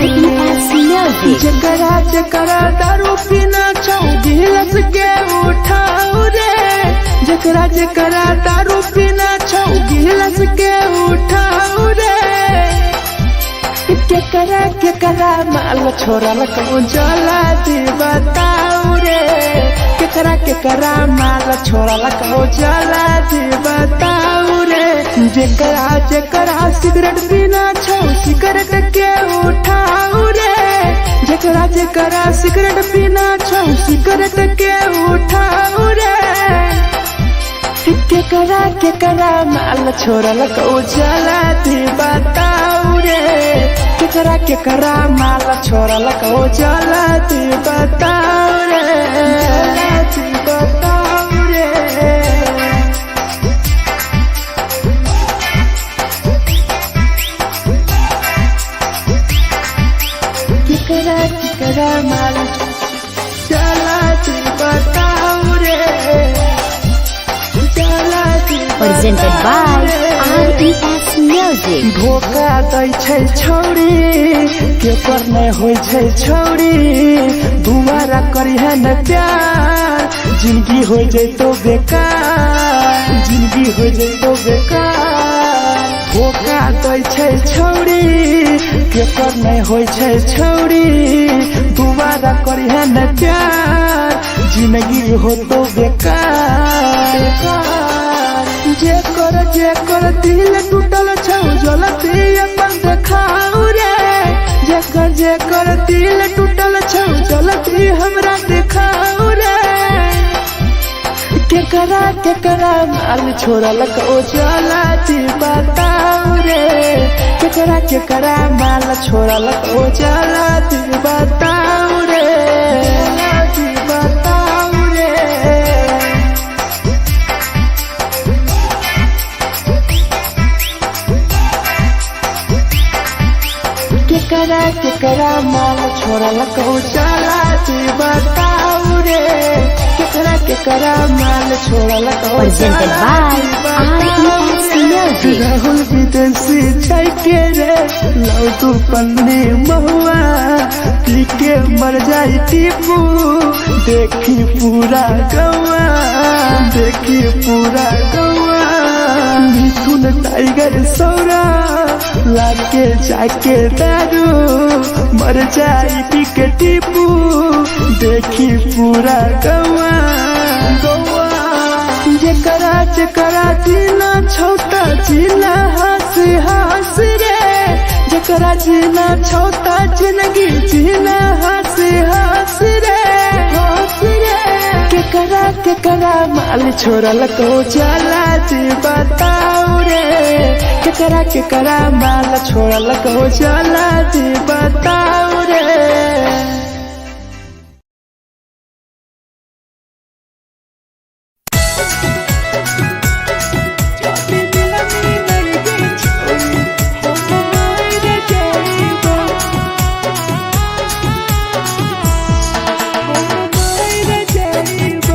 RES Music. जकरा जकरा दारू पीना छौ गिलास के उठाओ रे, जकरा जकरा दारू पीना छौ गिलास के उठाओ रे। केकरा माल छोड़ल कहूँ जला दी बताओ रे, केकरा माल छोड़ल कहूँ जला दी बताओ रे। जेकरा सिगरेट पीना छौ सिगरेट के उठाओ रे, जेकरा सिगरेट पीना छौ सिगरेट के उठाओ रे। केकरा माल छोड़ल कहूँ जला दी बताओ रे, केकरा माल छोड़ल कहूँ जला दी बताओ रे, जला दी बताओ रे। केकरा माल जला दी बताओ रे, जला दी Presented by RES RES Music. धोखा दै छै छौरी के पर नहीं होय छै छौरी दोबारा करिहे न प्यार जिंदगी हो जैतो बेकार जिंदगी हो जैतो बेकार धोखा दै छै छौरी के पर नहीं होय छै छौरी दोबारा करिहे न प्यार जिंदगी हो तो बेकार जे कर दिल टूटल छौ जलती अपन देखाऊ रे जे कर दिल टूटल छौ जलती हमरा देखाऊ रे केकरा माल छोड़ल को जलती बताऊ रे केकरा माल छोड़ल को जलती बताऊ रे बताऊ रे केकरा माल छोड़ल को चलाती बताऊ रे केकरा माल छोड़ल को Presented by RES Music. Rahul विदेशी छै के रे लौ तू पन्नी महुआ पी के मर जाई टीपू देखी पूरा गौआ मिथुन टाइगर सौरा लाके जाके दारू मर जाई पी के टीपू देखी पूरा गौआ जेकरा जीना छोटा जीना हंस रे जेकरा जीना छोटा जिंदगी जीना हंस रे केकरा माल छोड़ल को चला जी बताऊ रे केकरा माल छोड़ल को चला जी बताऊ रे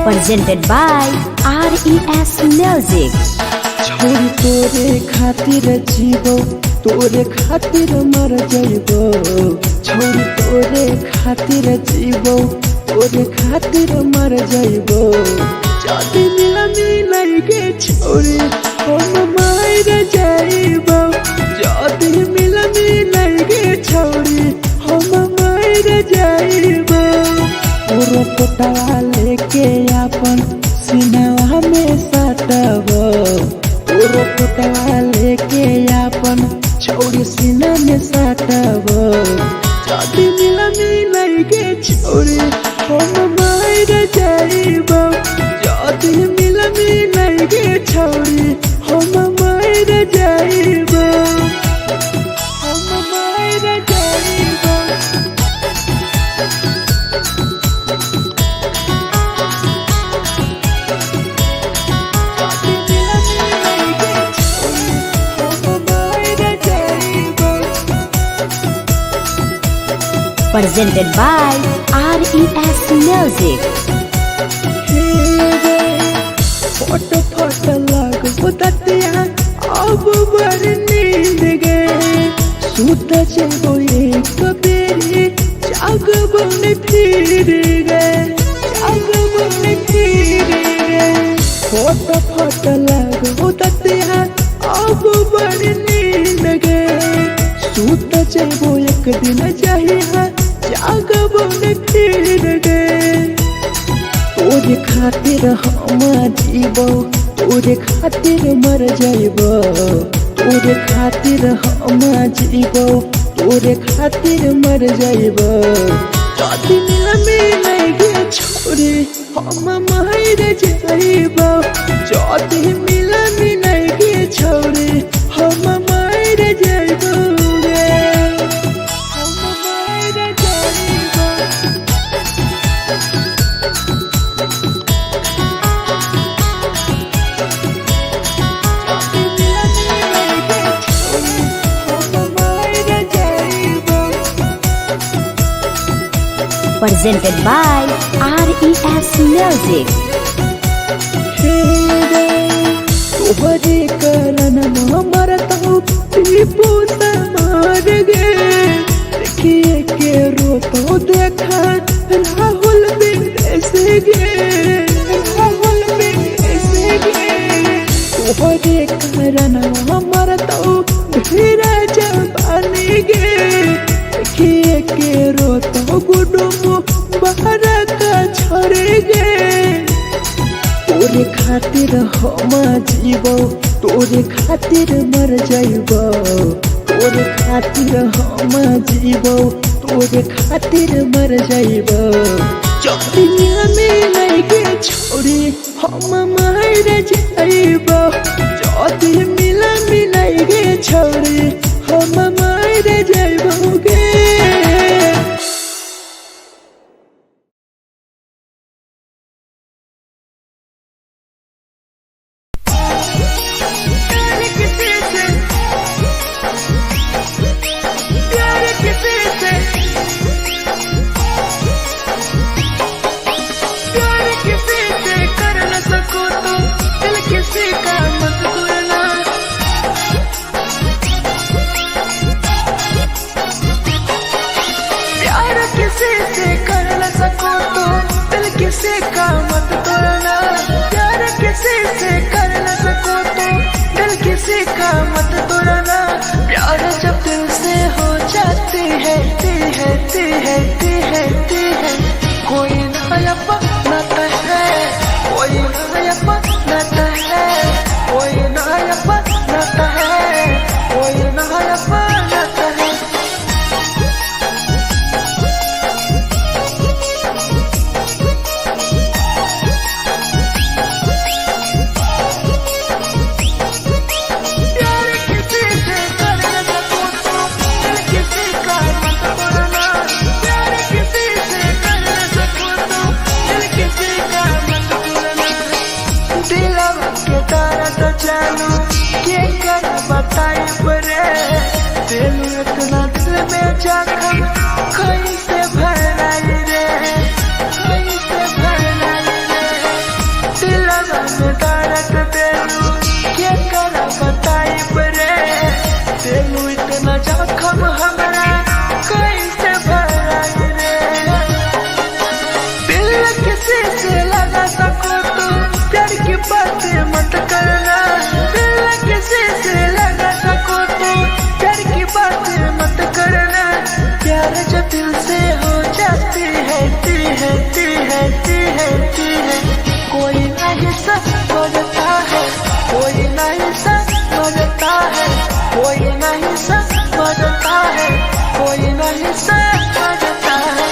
Presented by RES Music. छोरी तोरे खातिर जीवो तोरे खातिर मर जाइबो छोरी तोरे खातिर जीवो तोरे खातिर मर जाइबो जाति मिलनी के छोरी हम मर जाइबो जाति मिलनी के छोरी हम मर जाइबो पूरा पोटवा लेके अपन सिनवा में सटबो पूरा पोटवा लेके अपन छोरी सीना में सटबो जाति मिलनी के छोरी हम मर जाइबो जाति मिलनी के छोरी हम मर जाइबो हम मर जाइबो Presented by RES Music. फोट लग बुततिया अब बड़ नींद गए सूत जबो एक बेरी जागबो ने फिर गए फोट लग बुततिया अब बड़ नींद गए सूत जबो एक दिन चाहिए जागबो ने फिर गए तोरे खातिर हम जीवो तोरे खातिर मर जाइबो तोरे खातिर हम जीवो तोरे खातिर मर जाइबो जाति मिलनी के छोरी हम मर जाइबो जाति मिलनी के छोरी हम मर जाइबो रे हम मर जाइबो Presented by RES Music. तोहरे कारण मरता हूँ टीपू समार गे देखिए के रोतो देखा राहुल विदेश गे राहुल विदेश गे तोहरे कारण मरता हूँ धीरे जवानी गे देखिए के रोतो गुडुमो बाहर का छोड़े गे तोरे खातिर हम जीवो तोरे खातिर मर जाइबो तोरे खातिर हम जीवो तोरे खातिर मर जाइबो चौड़िया में लगे छोड़ी हम मर जाइबो चौड़ी मिला मिलाइगे छोड़ी हम मर जाइबो गे किसी का मत तोड़ना प्यार किसी से कर न सको तो दिल किसी का मत तोड़ना प्यार जब दिल से हो जाती है कोई नया बनाता है कोई नया बनाता है कोई नया बनाता है कोई नया बनाता है इतना दिल में जख्म कैसे भराई रे कैसे भराई रे दिलवा में दर्द देलू के कर बताई रे देलू इतना जख्म हमरा कैसे भराई रे दिल किसी से लगा सको तो प्यार की बातें मत करना दिल किसी से लगा सको तो प्यार की बातें मत करना प्यार जो दिल से हो जाती है कोई नहीं समझता है कोई नहीं समझता है कोई नहीं समझता है कोई नहीं समझता है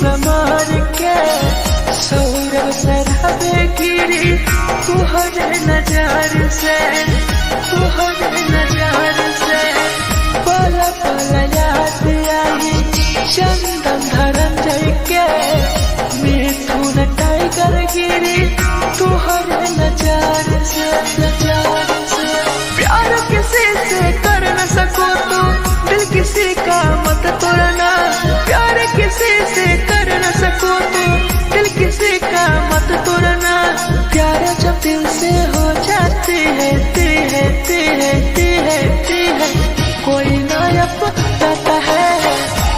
समार के सौरभ सरहबे गिरी तुहरे नजार से पल पल याद आई चंदन धनंजय के मिथुन टाइगर गिरी तुहरे नजार से प्यार किसी से कर न सको तो दिल किसी का मत तोड़ना प्यार किसी से कर न सको तो दिल किसी का मत तोड़ना प्यार जब दिल से हो जाती है कोई नया बनाता है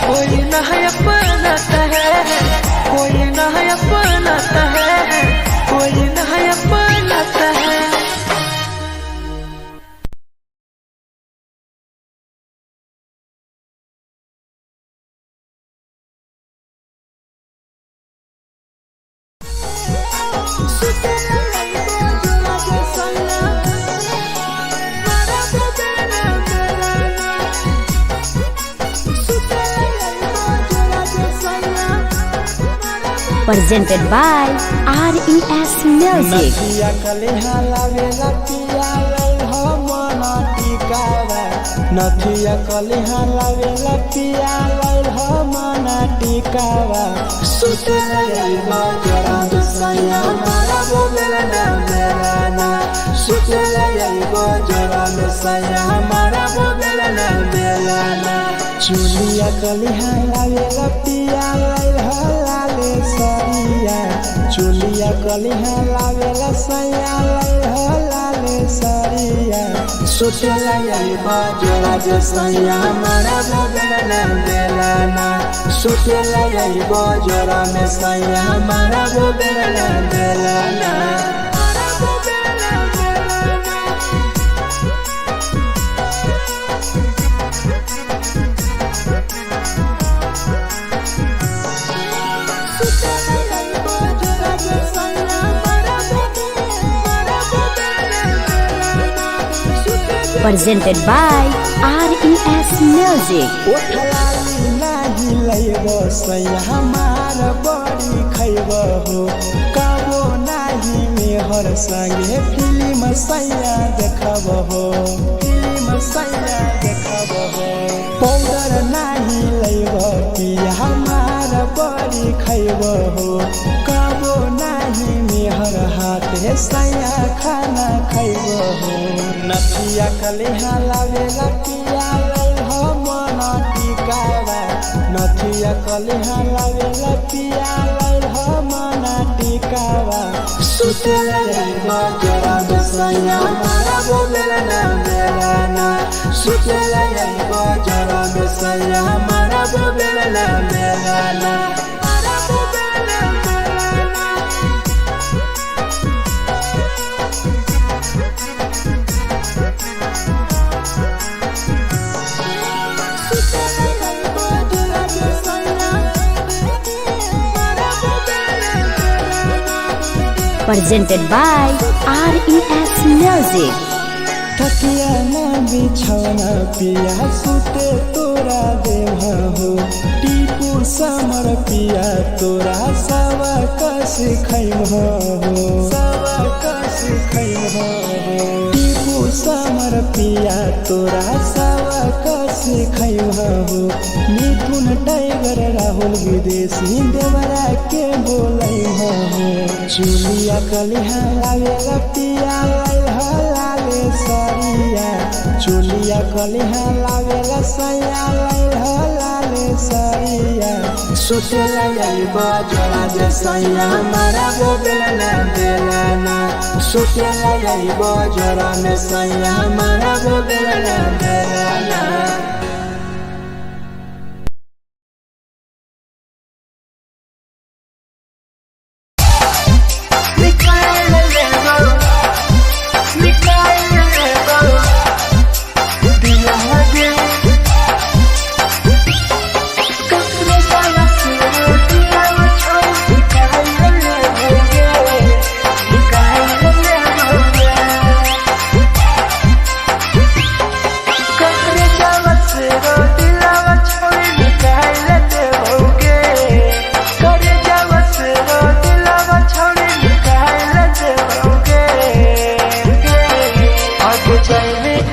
कोई नया बनाता है कोई नया बनाता है कोई नया बनाता है presented by RES Music. नदिया कलेहा लावे लतिया रे हो मन टिकावा नथिया कलिहा लावेला पिया लैल मना टिकावा सुते लैबा जरा सैया मारा बोलेला ना बेलाना सुते लैबा जरा सैया मारा बोलेला ना बेलाना चुलिया कलिहा लावेला पिया लैल लाले सरिया चुलिया कलिहा लावेला सैया लैल लाले सरिया सुते लैबा जरा सैया मारा बोलेला ना बेलाना सुते लैबा जरा सैया मारा बोलेला ना बेलाना Presented by RES Music. ओठलाली नाही लैबो सैया हमार बड़ी खैबो हो काबो नाही मेहर संगे फिल्म सैया देखबो हो फिल्म सैया देखबो हो पाउडर नाही लैबो पिया हमार बड़ी खैबो हो काबो नाही मेहर हाथे सैया खाना खैबो हो नथिया कलिहा लावेला पिया लैल मना टिकावा नथिया कलिहा लावेला पिया लैल मना टिकावा सुते लैबा जरा सैया मारा बोलेला ना बेलाना सुते लैबा जरा सैया मारा बोलेला ना बेलाना Presented by RES Music. तकिया ना बिछौना पिया सुते तोरा देह हो टीपू समर पिया तोरा सवा कस खैम हो सवा कस खैम हो टीपू समर पिया तोरा सवा कस खैम हो मिथुन टाइगर राहुल विदेशी देवरा के बोलै हो चुलिया कलिहा लावेला पिया लाले सरिया चुलिया कलिहा लावेला सैया लाले सरिया सुते लैबा जरा सैया मारा बोलेला ना बेलाना सुते लैबा जरा सैया मारा बोलेला ना बेलाना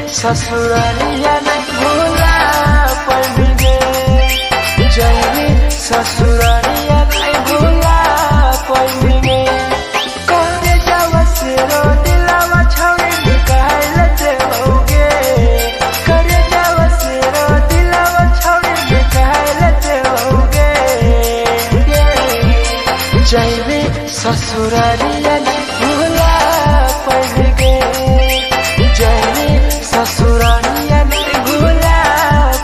ससुरालिया नहीं भूला पड़ेंगे जाएंगे ससुरालिया नहीं भूला पड़ेंगे करे जावा से रो दिलावा छोड़े निकाल लेते होगे करे जावा से रो दिलावा छोड़े निकाल लेते होगे जाएंगे ससुरालिया नहीं भूला पड़ेंगे जाएंगे ससुरालिया नहीं भूला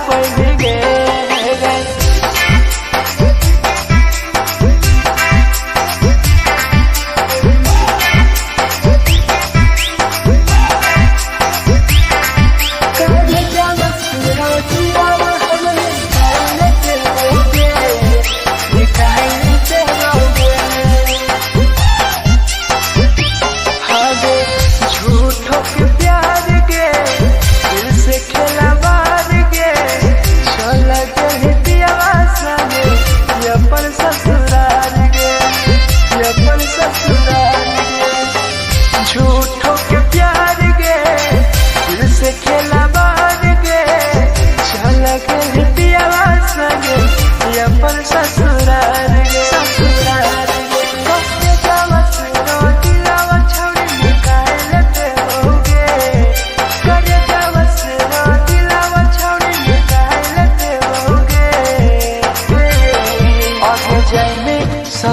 पड़ेंगे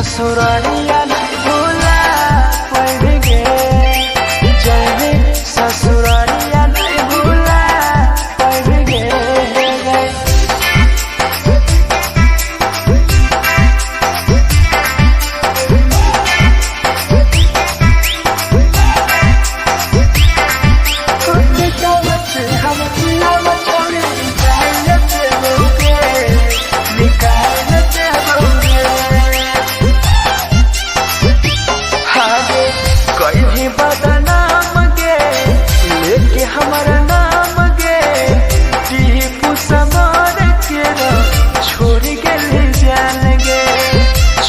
ससुरालिया नहीं भूला पाएंगे, जाएंगे ससुरालिया नहीं भूला पाएंगे। हमारा नाम गे टीपू समार के छोड़ गए जान गे,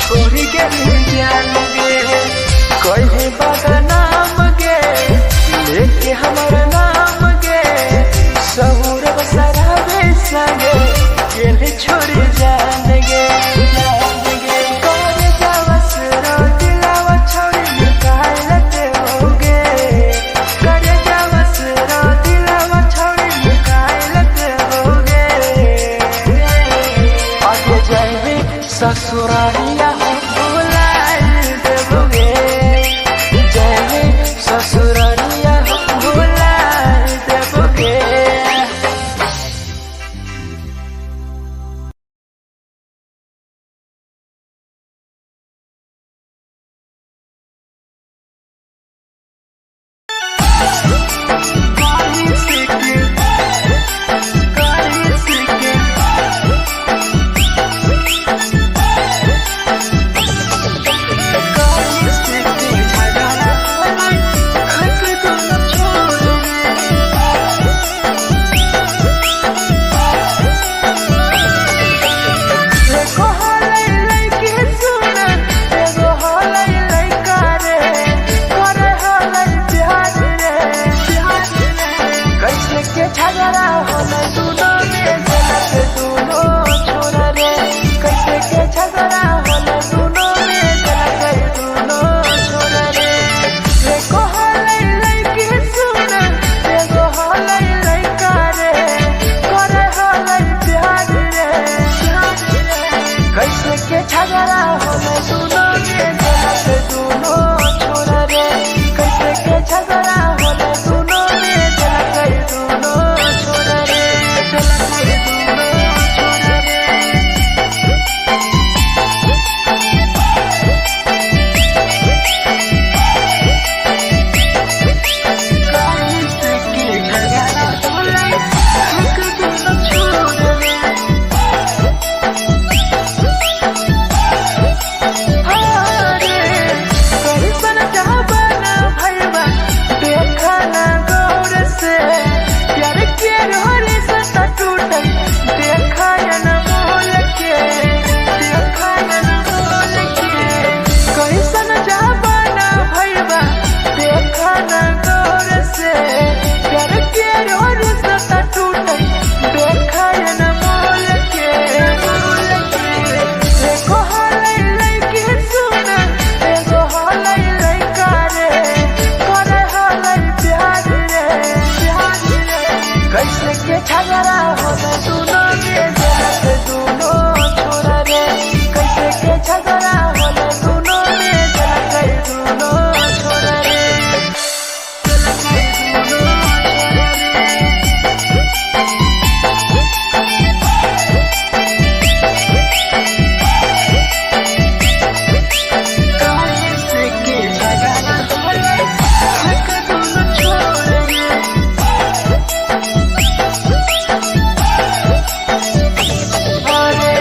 छोड़ गए जान गे। कहीं बदनाम गे लेके हमारा नाम गे, सहूर बसरावे संगे केले छोड़ जान गे, जान गे। कर जावस रो दिलावा छोड़ निकाल ते होगे, कर जावस रो दिलावा छोड़ निकाल ते होगे। आगे जाएंगे ससुरालिया भुलाए देवोगे, जाएंगे ससुरालिया भुलाए देवोगे। अरे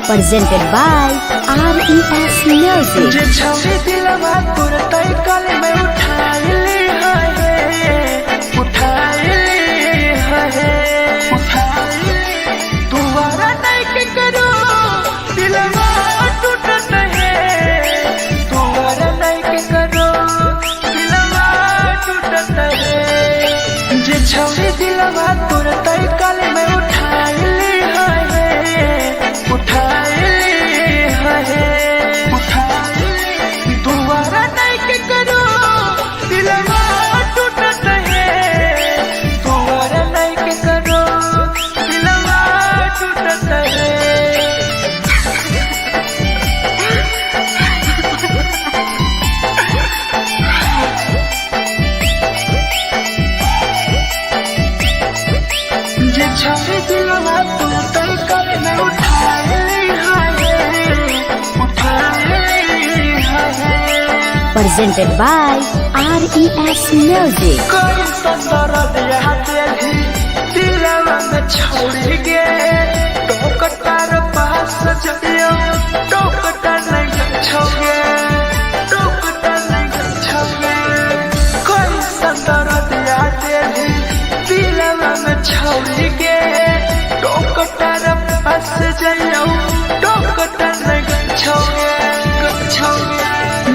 presented by RES Music. जे छौरी दिलवा तोर तई कल में उठाइली है तुम्हारा नहीं के करो दिलवा टूटत है तुम्हारा नहीं के करो दिलवा टूटत है जे छौरी दिलवा तोर तई कल में उठाइली है तुम्हारा नहीं के करो दिलवा टूटत है तुम्हारा नहीं के करो दिलवा टूटत है जे छवि दिलवा तोर तई कल में उठाइली है Presented by RES Music. कोई संदर दिया तेरी दिलवा में छोड़ी गे टोकटार पास जइयो टोकटार नहीं छोगे टोकटार नहीं छोगे कोई संदर दिया तेरी दिलवा में छोड़ी गे टोकटार पास जइयो टोकटार नहीं छोगे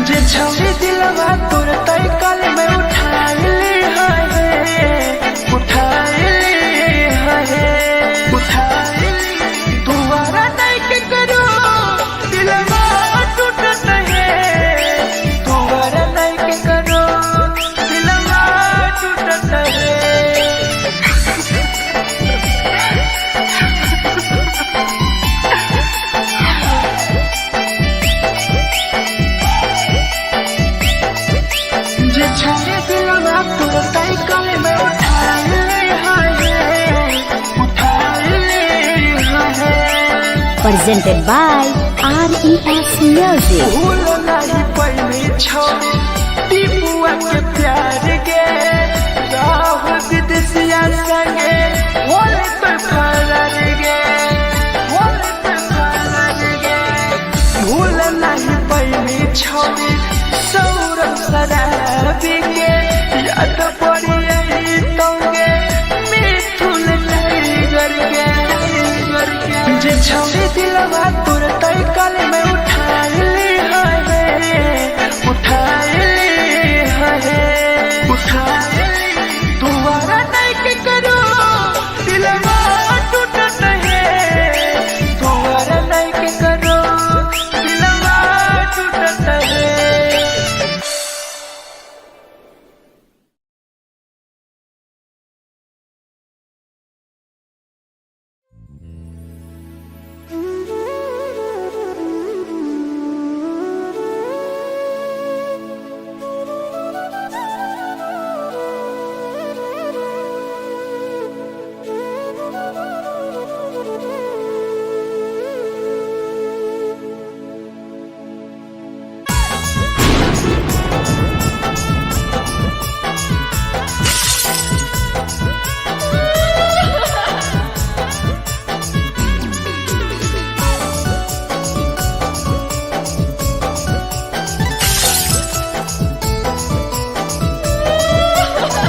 जे छौरी दिलवा तोर तई कल में उठाइली है तुम्हारा नहीं के करो दिलवा टूटत है तुम्हारा नहीं के करो दिलवा टूटत है जे छौरी दिलवा तोर तई कल में उठाइली है Presented by RES Music. भूल नहीं पैनी छोड़ी टीपुआ के प्यार गे राहुल विदेशिया संगे होले पे फरार गे भूल नहीं पैनी छोड़ी सौरभ शराबी के याद पड़ी यही तोगे मिथुन टाइगर के जे छौरी दिलवा तोर तई कल में उठाइली है तुम्हारा नहीं के करो दिलवा टूटत है तुम्हारा नहीं के करो दिलवा टूटत है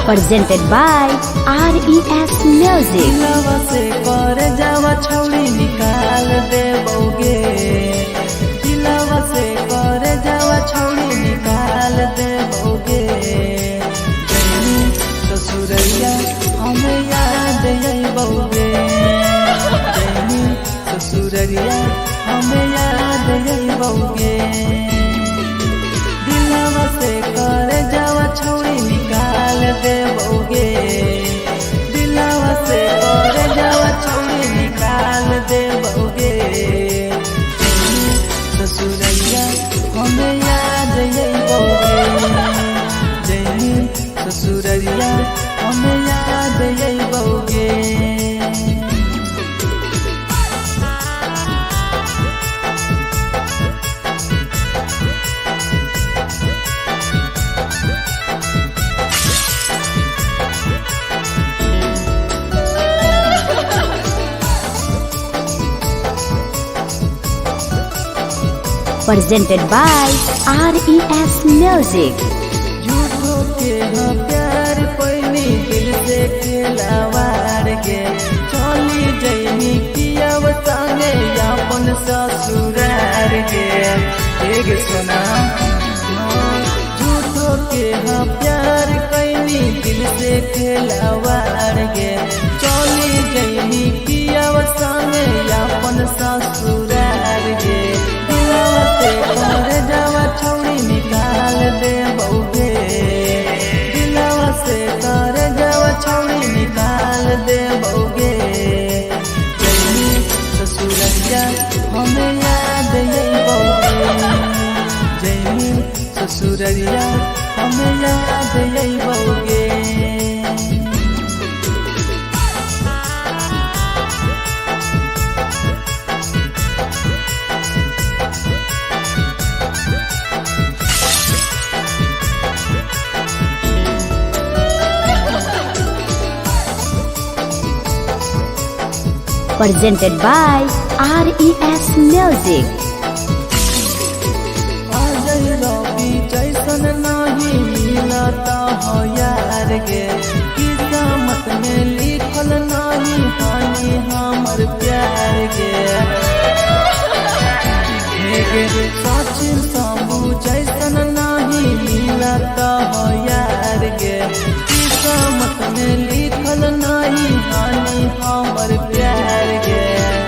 Presented by RES Music. दिलवा से कर जावा छौड़ी निकाल देबोगे दिलवा से कर जावा छौड़ी निकाल देबोगे जैनी ससुरैया हमें याद अइबोगे जैनी ससुरैया हमें याद अइबोगे दिलवा से कर जावा छौड़ी निकाल देबोगे दिलवा से कर जावा छौड़ी निकाल देबोगे ससुरैया हमें याद अइबोगे जैनी ससुरैया हमें याद अइबोगे presented by RES Music. झूठो के हाँ प्यार पैनी दिल से खिलावार के चली जैनी किया संगे अपन ससुरार के एक सुना झूठो के हाँ प्यार कैनी दिल से खिलावार के चली जैनी किया संगे अपन ससुरार के दिलावते घर जावा छौड़ी निकाल दे बउगे दिलावा से घर जावा छौड़ी निकाल दे बउगे जैनी ससुररिया हमें याद यही बउगे जैनी ससुररिया हमें याद यही बउगे Presented by RES Music. Ajay रवि जैसन नहीं मिलता हो यार गे किस्मत में लिखल नहीं हानि हमर प्यार गे सचिन शंभू जैसन नहीं मिलता हो यार गे किस्मत में लिखल नहीं हानि हमर प्यार गे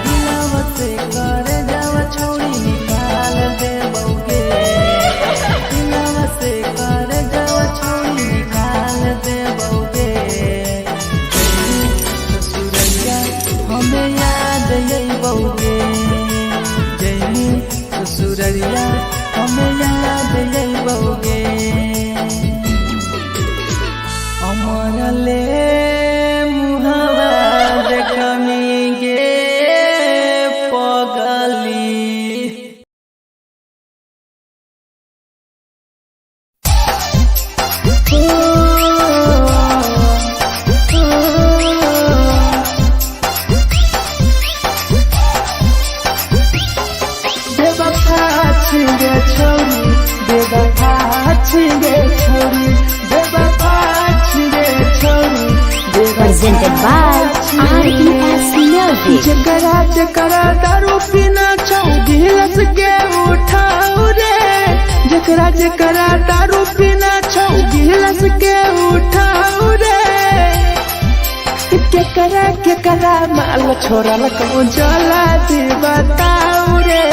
दिलावा से कर जावा छौड़ी निकाल दे बउगे दिलावा से कर जावा छौड़ी निकाल दे बउगे ससुररिया हमें याद यही बउगे जैनी ससुररिया हमें याद यही बउगे अमर ले मुहावा देखनी गे पगली बेवफा छिगे छोरी बेवफा छिगे छोरी बेवफा छिगे छोरी Presented by RES Music. जकरा जकरा दारू पीना छौ गिलास के उठाऊ रे जकरा जकरा दारू पीना छौ गिलास के उठाऊ रे केकरा माल छोड़ल कहूँ जला दी बताऊ रे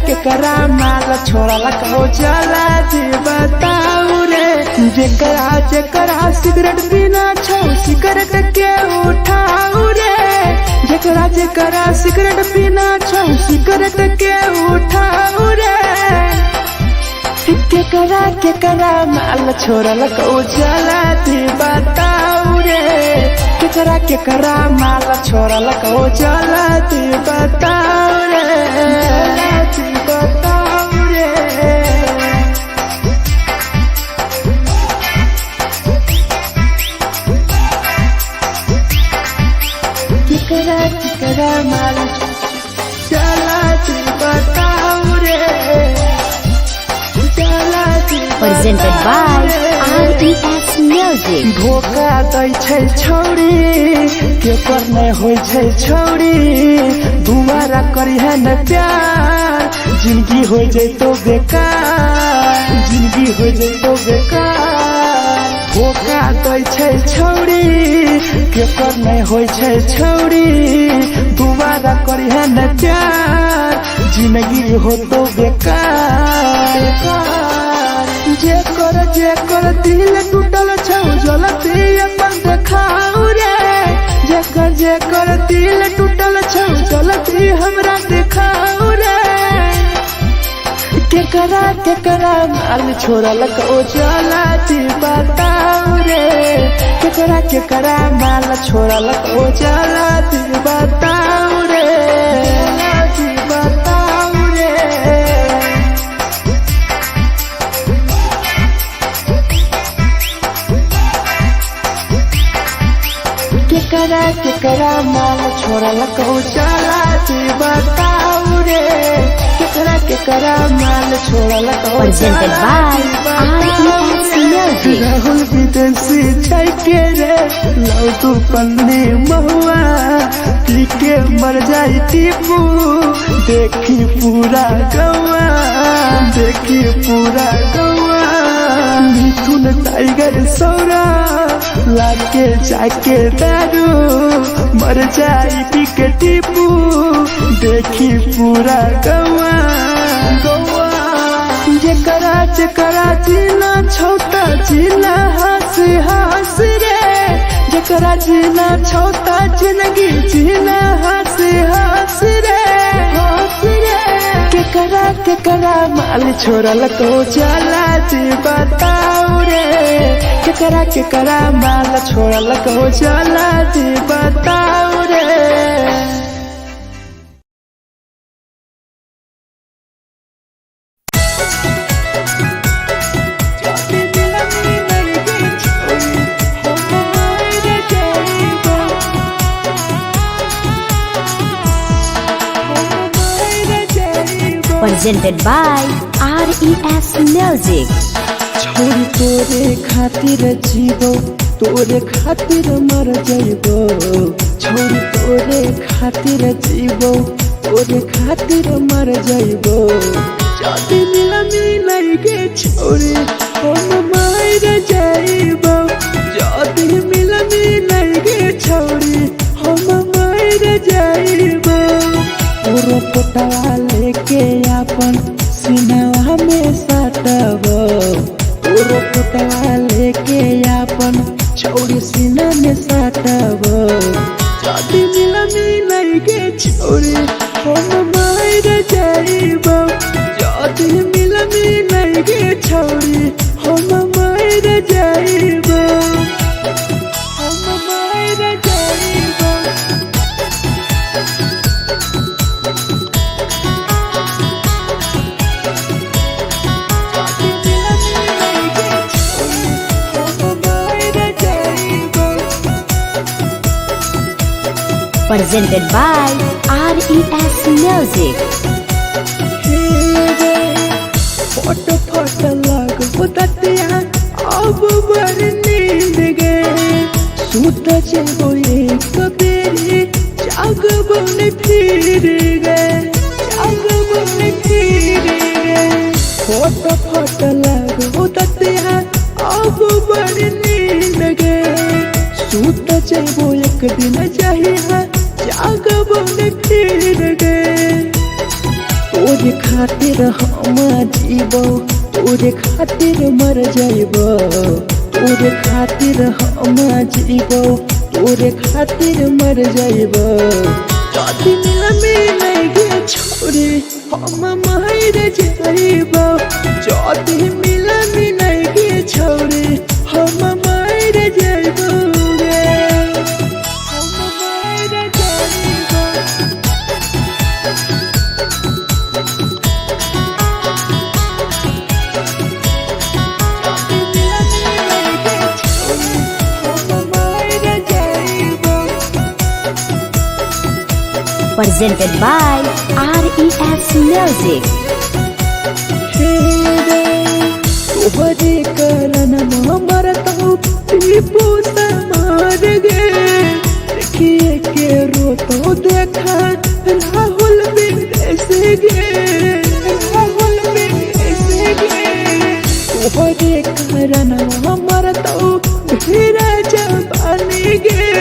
केकरा माल छोड़ल कहूँ जला दी बताऊ रे जकरा जकरा सिगरेट पीना छौ सिगरेट के उठाऊ रे जकरा जकरा सिगरेट पीना छौ सिगरेट के उठाऊ रे केकरा माल छोड़ल कहूँ जला दी बताऊ रे केकरा माल छोड़ल कहूँ जला दी बताऊ रे जला दी बताऊ रे केकरा माल चला दी बताऊ रे चला दी Presented by RES Music. धोखा दै छै छौड़ी केकर नहीं होइ छै छौड़ी दुबारा करिहे न प्यार जिंदगी हो जैतो बेकार जिंदगी हो जैतो बेकार धोखा दै छै छौड़ी केकर नहीं होइ छै छौड़ी दुबारा करिहे न प्यार जिंदगी हो तो बेकार जेकर दिल टूटल छौ जलती अपन देखाऊ रे जेकर दिल टूटल छौ जलती हमरा देखाऊ रे केकरा माल छोड़ल कहूँ जलती बताऊ रे केकरा माल छोड़ल कहूँ जलती बताऊ रे जलती बताऊ रे केकरा माल छोड़ल कहूँ चला बताऊ रे केकरा माल छोड़ल को Presented by RES Music. Rahul विदेशी छाई के रे लौ तू पन्नी महुआ पी के मर जाई टीपू देखी पूरा गौआ देखी पूरा गौआ मिथुन टाइगर सौरा लाके जाके दारू मर जाई पी के टीपू देखी पूरा गौआ गौआ जेकरा जीना छोटा जीना हंस हंस रे जेकरा जीना छोटा जिंदगी जीना हंस हंस रे हंस रे केकरा माल छोड़ल को जाला जी बताओ रे केकरा माल छोड़ल को जाला जी बताओ रे। Presented by RES Music. छोरी तोरे खातिर जीवो तोरे खातिर मर जाइबो छोरी तोरे खातिर जीवो तोरे खातिर मर जाइबो जदी मिलाई के छोरी हम मर जाइबो जदी मिलाई के छोरी हम मर जाइबो पूरा पोटवा लेके अपन सीनावा में साटबो पूरा पोटवा लेके अपन छोरी सीना में साटबो जदी मिलाई के छोरी हम मर जाइबो जदी मिलाई के छोरी हम मर जाइबो हम मर जाइबो। Presented by RES Music. फोट फोट लग बुततिया अब बर नींद गए सूत जेबो एक बेरी जागबो ने फिर गए जागबो ने फिर गए फोट फोट लग बुततिया अब बर नींद गए सूत जेबो एक दिन चाहिए जागबो ने फिर गए तोरे खातिर हम जीवो तोरे खातिर मर जाइबो तोरे खातिर हम जीवो तोरे खातिर मर जाइबो जदी मिलाई के छोरी हम मर जाइबो जदी मिलाई के छोरी हम मर जाइबो हम मर जाइबो। Presented by RES Music. तोहरे करन मरतो टीपू मार गे देखिए के रोतो देखा राहुल विदेश गे राहुल विदेश गे तोहरे करन मरतो ढेरा जवानी गे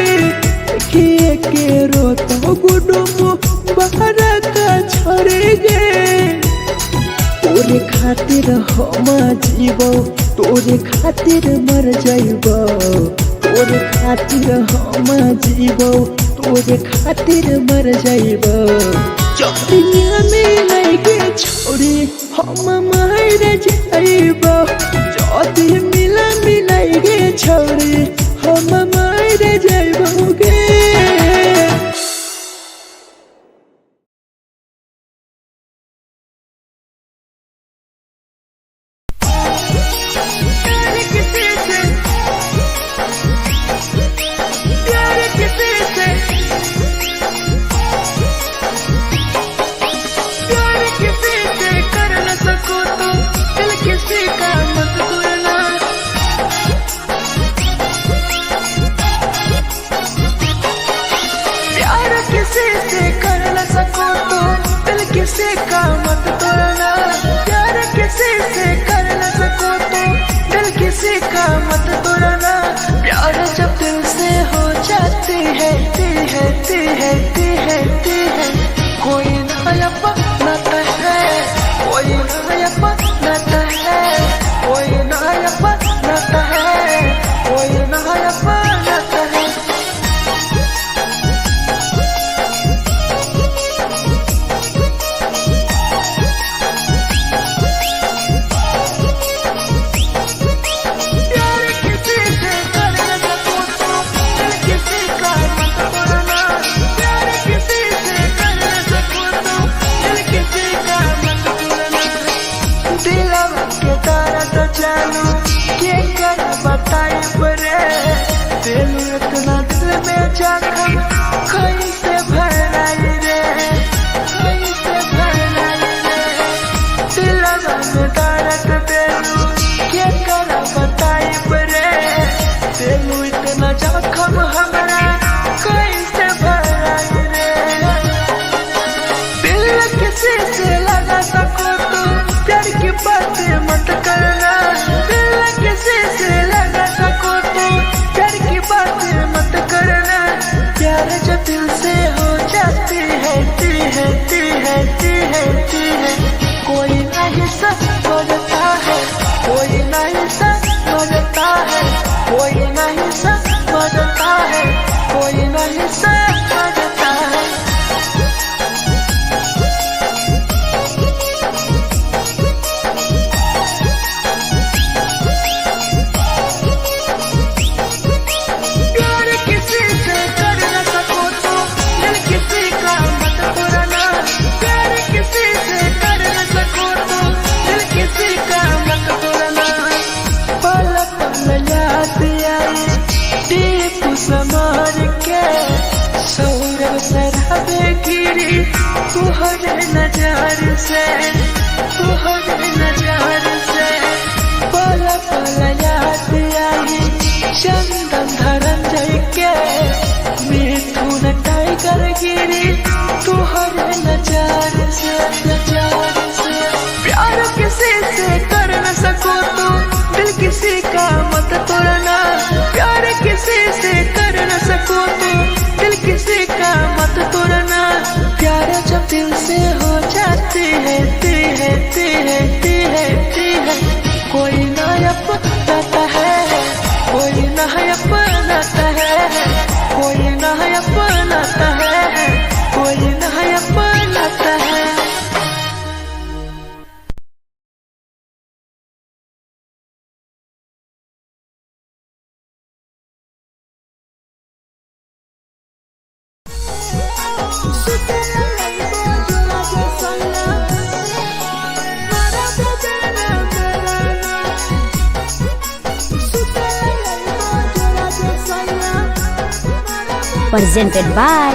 देखिए के रोतो गुडुम बाहर का छोड़ गे तोरे खातिर हम जीवो तोरे खातिर मर जाइबो तोरे खातिर हम जीवो तोरे खातिर मर जाइबो जदी मिलाई के छोरी हम मर जाइबो जदी मिलाई के छोरी हम मर जाइबो गे। में जखम कैसे भराई रे, कैसे भराई रे। दिलवा में दर्द देलू के करा बताई रे, देलू इतना जखम हमरा कैसे भराई रे। दिल किसी से लगा सको तो प्यार की बातें मत करना, दिल किसी से लगा सको तो प्यार की बातें मत करना। प्यार जो दिल से हो जाती है ती है ती है ती है ती है। कोई नहीं समझता है, कोई नहीं समझता है, कोई नहीं समझता है, कोई नहीं समझता है। प्यार किसी से कर न सको तो दिल किसी का मत तोड़ना, प्यार किसी से कर न सको तो दिल किसी का मत तोड़ना। पल पल याद आई टीपू समार के, सौरभ शराबे गिरी तुहरे नजर से, तुहरे नजर से। पल पल याद आई चंदन धनंजय के, मिथुन टाइगर गिरी तुहरे नजर से, नजर से। प्यार किसी से कर न सको तो दिल किसी का मत तोड़ना, प्यार किसी से कर न सको तो दिल किसी का मत तोड़ना। प्यार जब दिल से हो जाती है ती है ती है ती है ती है। कोई ना अपनाता है, कोई ना अपनाता है, कोई ना अपनाता है, कोई ना अपनाता है। Presented by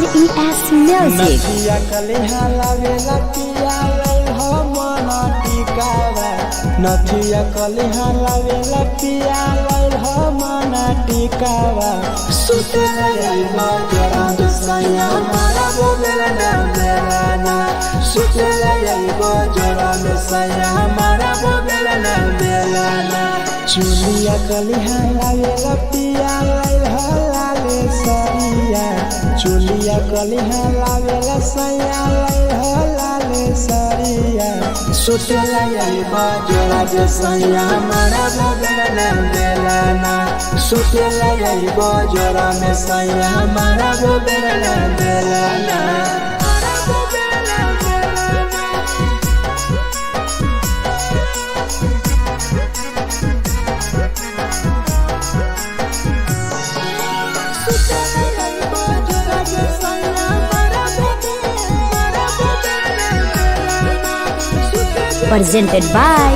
RES Music. नथिया कलिहा लावेला पिया लई हो मना टिकावा, नथिया कलिहा लावेला पिया लई हो मना टिकावा। सुतला यइबा जरा दसया मारा बोलेला ना बेलाना, सुतला यइबा जरा दसया मारा बोलेला ना बेलाना। चुलिया कलिहा लावेला पिया लई हो लाले सरिया, चुलिया कलिहा लावेला सैया लई हो लाले सरिया। सुतला यइबा जरा दसया मारा बोलेला ना बेलाना, सुतला यइबा जरा में सैया मारा बोलेला ना बेलाना। Presented by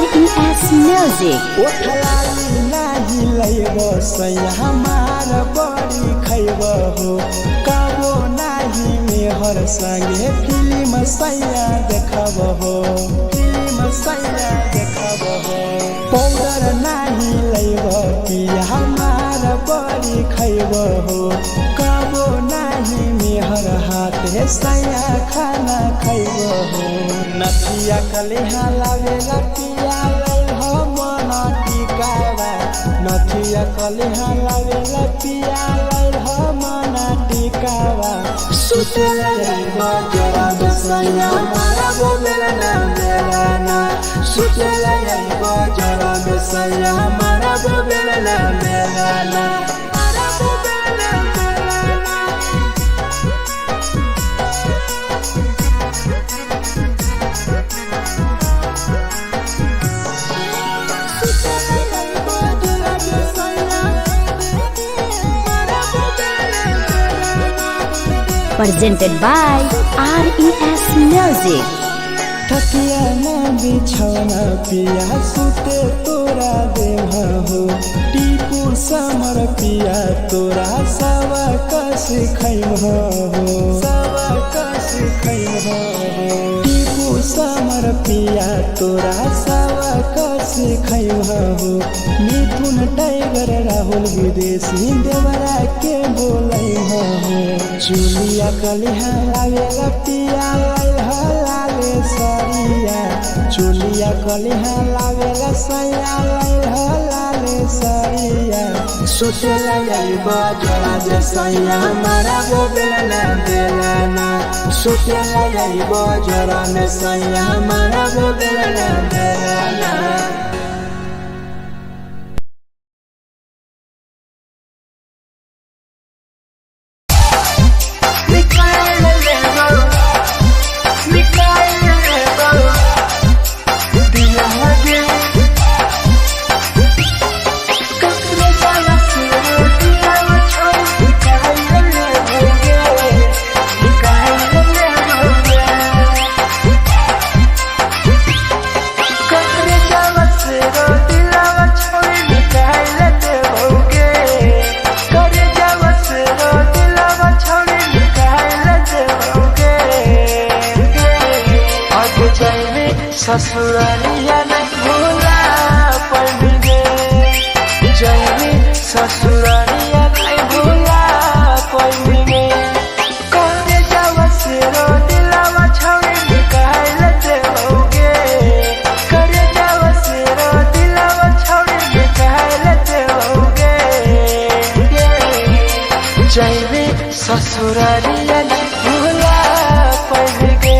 RES Music. ओठलाली नाही लइबो सैया हमार बड़ी खइबो हो, कबो नाही मेहर संगे फिल्म सैया देखबो हो, फिल्म सैया देखबो हो। पाउडर नाही लइबो पिया हमार बड़ी खइबो हो, कबो नाही मेहर हाथे सैया खाना खइबो हो। नथिया कलिहा लावेला पिया लई हो मना टिकावा, नथिया कलिहा लावेला पिया लई हो मना टिकावा। सुतला यइबा जरा दसया मारा बोलेला ना बेलाना, सुतला यइबा जरा दसया मारा बोलेला ना बेलाना। Presented by RES Music. तकिया ना बिछौना पिया सुते तोरा देह हो टीपू समर पिया तोरा सवा कस खैम हो सवा कस खैम हो टीपू समर पिया तोरा सवा कस खैम हो मिथुन टाइगर राहुल विदेशी देवरा के बोलै हो चुलिया कलिहा लागेला पिया लाले सरिया चुलिया कलिहा लागेला सैया लाले सरिया सुतेला जाइबा जरा जे सैया मारा गो बेलना सुतेला जाइबा जरा ने सैया मारा गो बेलना ससुरालिया नहीं भूला पड़ेंगे जैनी ससुरालिया नहीं भूला पड़ेंगे करे जावा से रो दिलावा छौड़ी निकाल देओगे करे जावा से रो दिलावा छौड़ी निकाल देओगे जैनी ससुरालिया नहीं भूला पड़ेंगे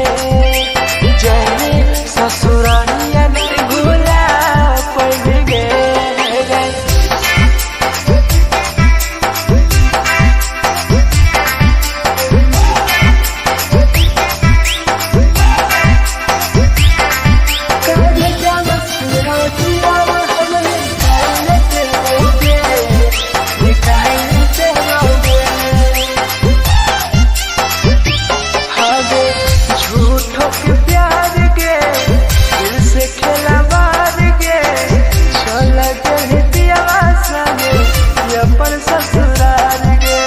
ससुरालिया नहीं भूला पड़ेंगे झूठों के प्यार के दिल से खेला मार के चला गए पियावा संगे अपन ससुराल गे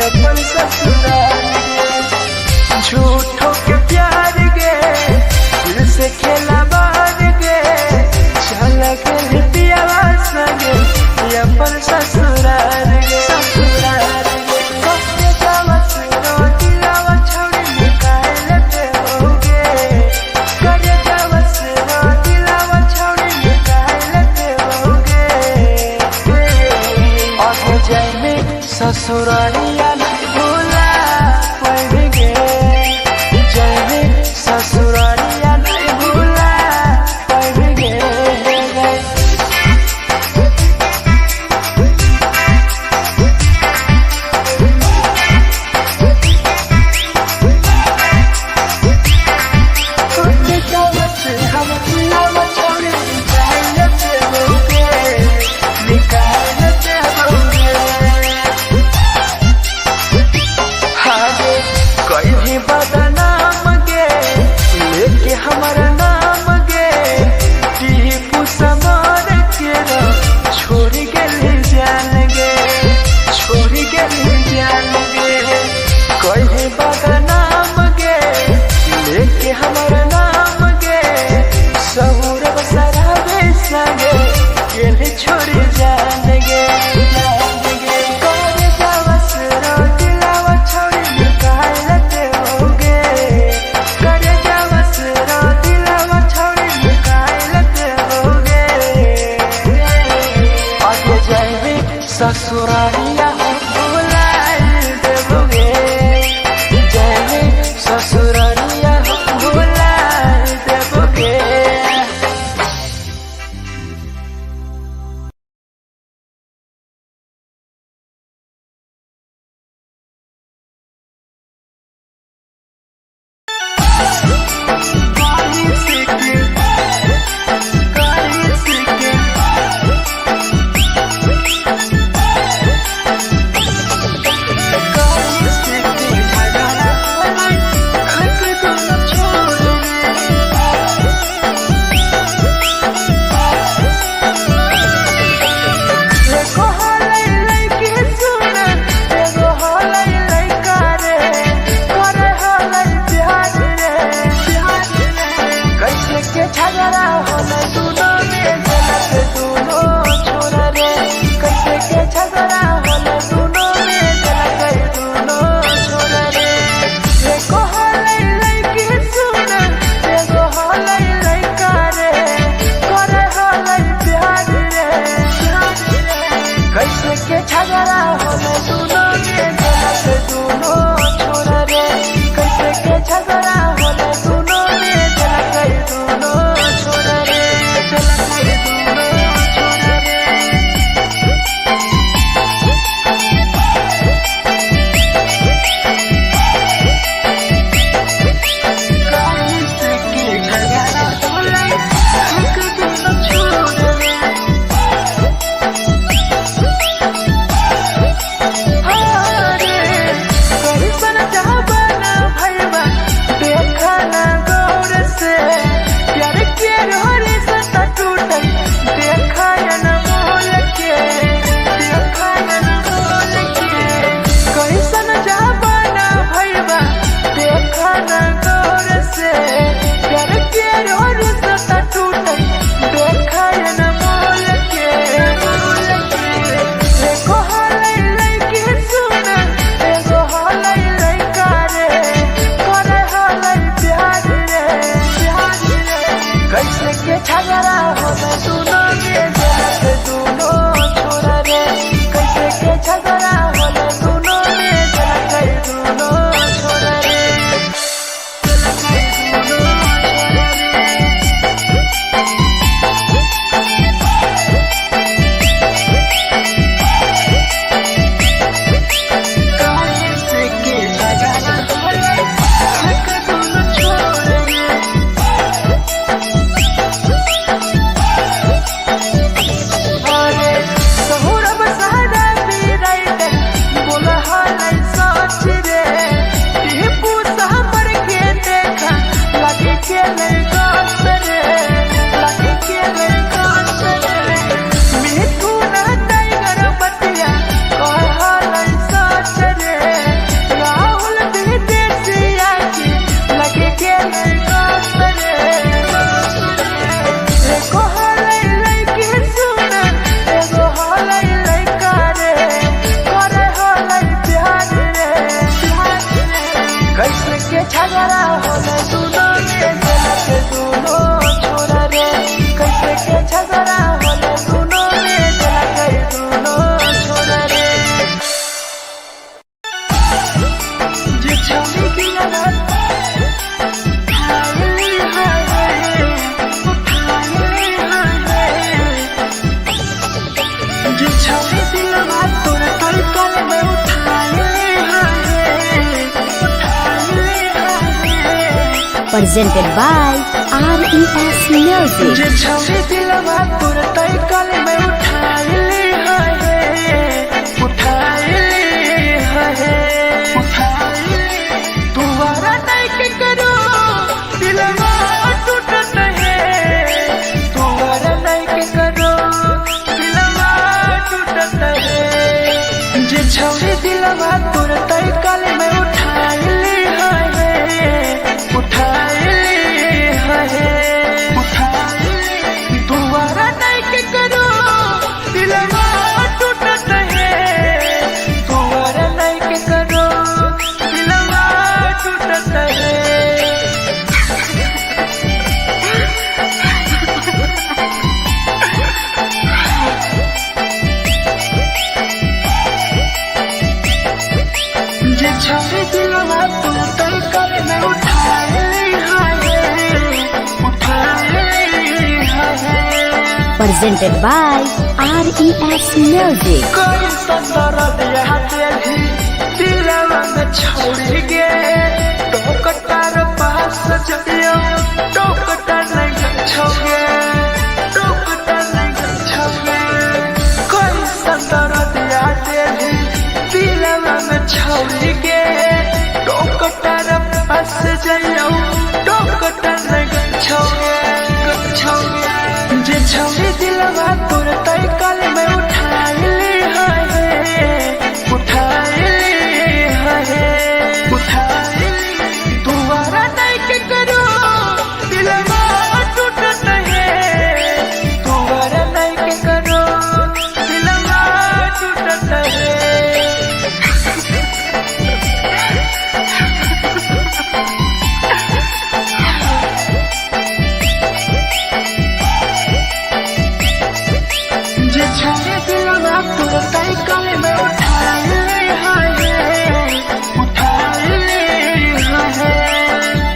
अपन ससुराल गे झूठों के प्यार के दिल से खेला मार के चला गए पियावा संगे अपन ससुराल गे ससुराल गे कब जावा से रो दिलावा छौड़ी निकाल देओगे करे जावा से रो दिलावा छौड़ी निकाल देओगे और जाइमे ससुरालिया नहीं भूला पड़ेंगे जाइमे ससुरालिया नहीं भूला पड़ेंगे झगड़ा होला दोनों में जलत दोनों छोरा रे कैसे के झगड़ा होला दोनों में जलत दोनों छोरा रे एको हलै लइकी सुन एगो हलै लइका रे करे हलै प्यार रे कैसे के झगड़ा होला दोनों में जलत दोनों छोरा रे कैसे के झगड़ा होला दोनों में जलत दोनों छोरा रे जलत दोनों छोरा रे कैसे के झगड़ा होला दोनों छोरा रे झगड़ा होला दोनों में जलत दोनों छोरा रे कैसे के झगड़ा होला दोनों में जलत दोनों छोरा रे जलत दोनों छोरा रे कैसे के झगड़ा होला दोनों छोरा रे कैसे के झगड़ा होला दोनों में जलत दोनों छोरा रे कैसे के झगड़ा होला दोनों में जलत दोनों छोरा रे जे छौरी दिया जे छौरी दिया तोरा तलकल में presented by RES Music. जे छौरी दिलवा तोर तलकल में उठाइले तुम्हारा नहीं के करो दिलवा टूटत है तुम्हारा नहीं के करो दिलवा टूटत है जे छौरी दिलवा तोर तलकल में उठाइले तुम्हारा नहीं के करो दिलवा टूटत है तुम्हारा नहीं के करो दिलवा टूटत है जे छौरी दिलवा तू तलकल में उठाए Presented by RES Music. कोई संदर दिया तेरी दिलवा में छोड़ गे टोकटार पास जइयो टोकटार नहीं छोगे टोकटार नहीं छोगे कोई संदर दिया तेरी दिलवा में छोड़ गे टोकटार पास जइयो टोकटार नहीं छोगे जे छौरी दिलवा तोर तलकल में उठाइले तुम्हारा नहीं के करो दिलवा टूट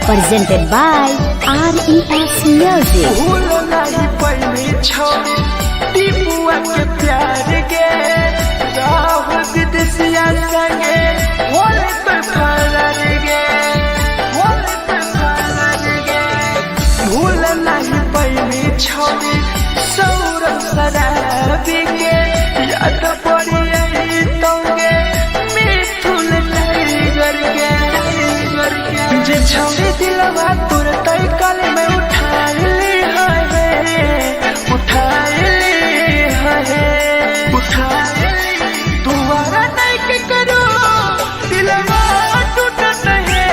Presented by RES Music. भूल नहीं पैनी छौरी टीपुआ के प्यार गे राहुल विदेशिया संगे होले पे फरार गे होले पे फरार गे भूल नहीं पैनी छौरी सौरभ शराबी गे याद पड़ी आई तोगे मिठुल टाइगर गे जे छौरी दिलवा तुर तई कल में उठा ली तुम्हारा नहीं के करो दिलवा टूटत है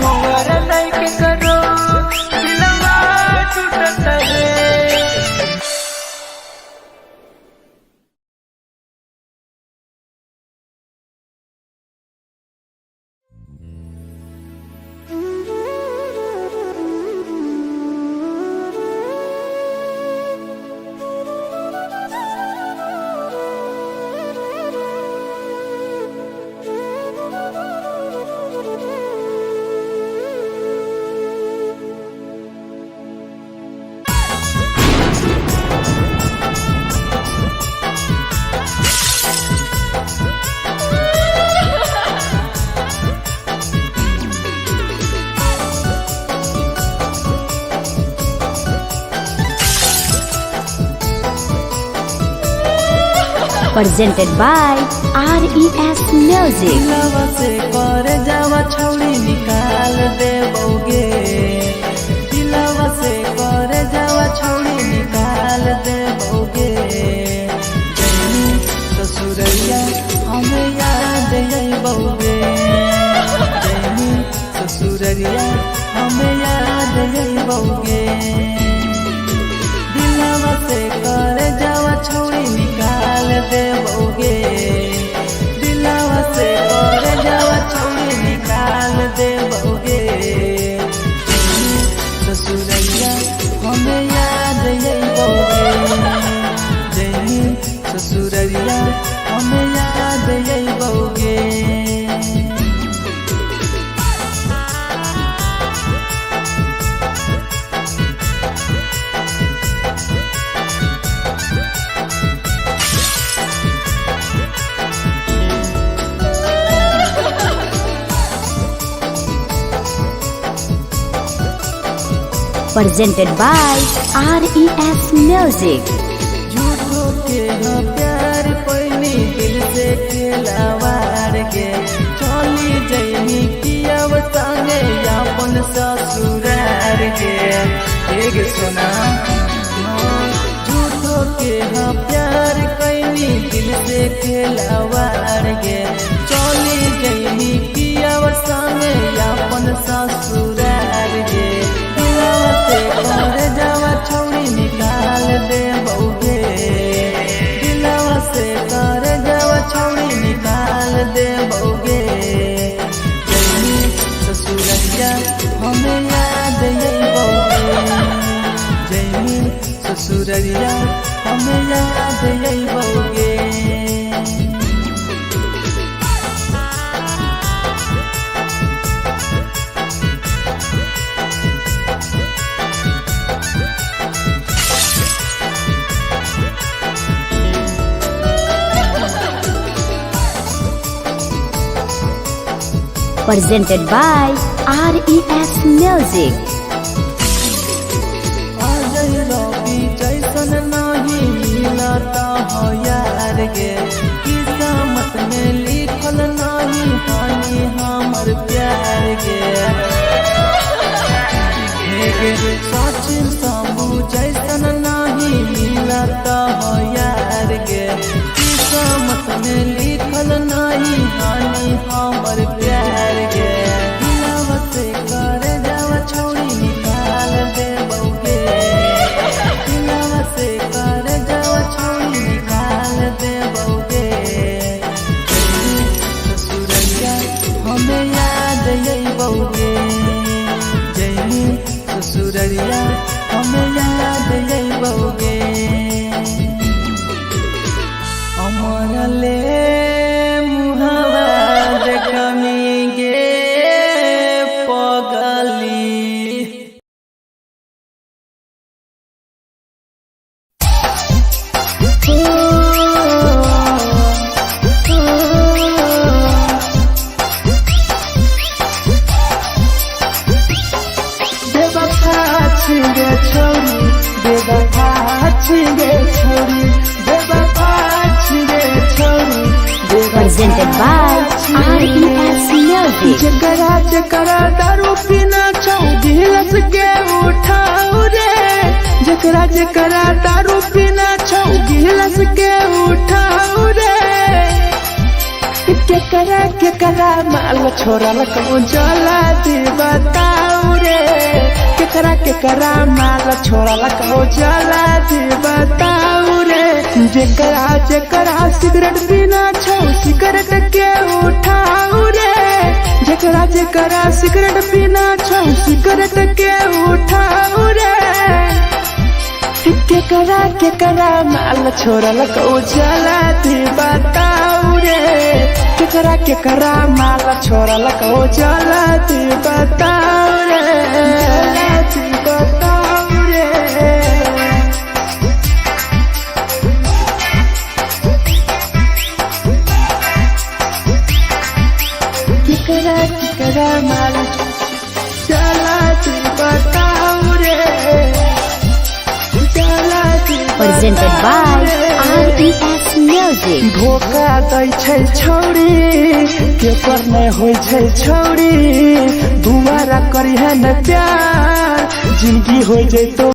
तुम्हारा नहीं के करो दिलवा टूटत है। Presented by RES Music. दिलवा से कर जावा छौड़ी निकाल देबोगे दिलवा से कर जावा छौड़ी निकाल देबोगे जैनी ससुरैया हमें याद अइबोगे जैनी ससुरैया हमें याद अइबोगे दिलवा से कर जावा छौड़ी निकाल देबोगे दिलवा से कर जावा छौड़ी निकाल देबोगे ससुरैया हमें याद अइबोगे जैनी ससुरैया हमें याद अइबोगे। Presented by RES Music. झूठो के न प्यार पैनी दिल से खिलावार के चली जैनी कियाव संगे अपन ससुरार के एक सुना झूठो के न प्यार कैनी दिल से खिलावार के चली जैनी कियाव संगे अपन ससुरार के कर जावा छौड़ी निकाल देबोगे दिलवा से कर जावा छौड़ी निकाल देबोगे जैनी ससुरैया हमें याद अइबोगे जैनी ससुरैया हमें याद अइबोगे। Presented by RES Music. जैसन नहीं मिलता हो यार गे किस्मत में लिखल नहीं हानि हमर प्यार गे सचिन शंभू जैसन नहीं मिलता हो यार गे किस्मत में लिखल नहीं हानि हमर प्यार गे दिलवा से कर जावा छौड़ी बेवफा छिगे छोरी बेवफा छिगे छोरी बेवफा छिगे छोरी Presented by RES Music. जकरा जकरा दारू पीना छौ गिलास के उठाऊ रे जकरा जकरा दारू पीना छौ गिलास के उठाऊ रे केकरा माल छोड़ल कहूँ जला दी बताऊ रे केकरा माल छोड़ल कहूँ जला दी बताऊ रे जकरा जकरा सिगरेट पीना छौ सिगरेट के उठाऊ रे जकरा जकरा सिगरेट पीना छौ सिगरेट के उठाऊ रे केकरा माल छोड़ल कहूँ जला दी बताऊ रे केकरा माल छोड़ल कहूँ जला दी बताऊ रे जला दी बताऊ रे केकरा माल चला दी बताऊ रे चला दी Presented by RES Music. धोखा दै छै छौरी के पर नहीं होइ छै छौरी दुबारा करी है न प्यार जिंदगी हो जैतो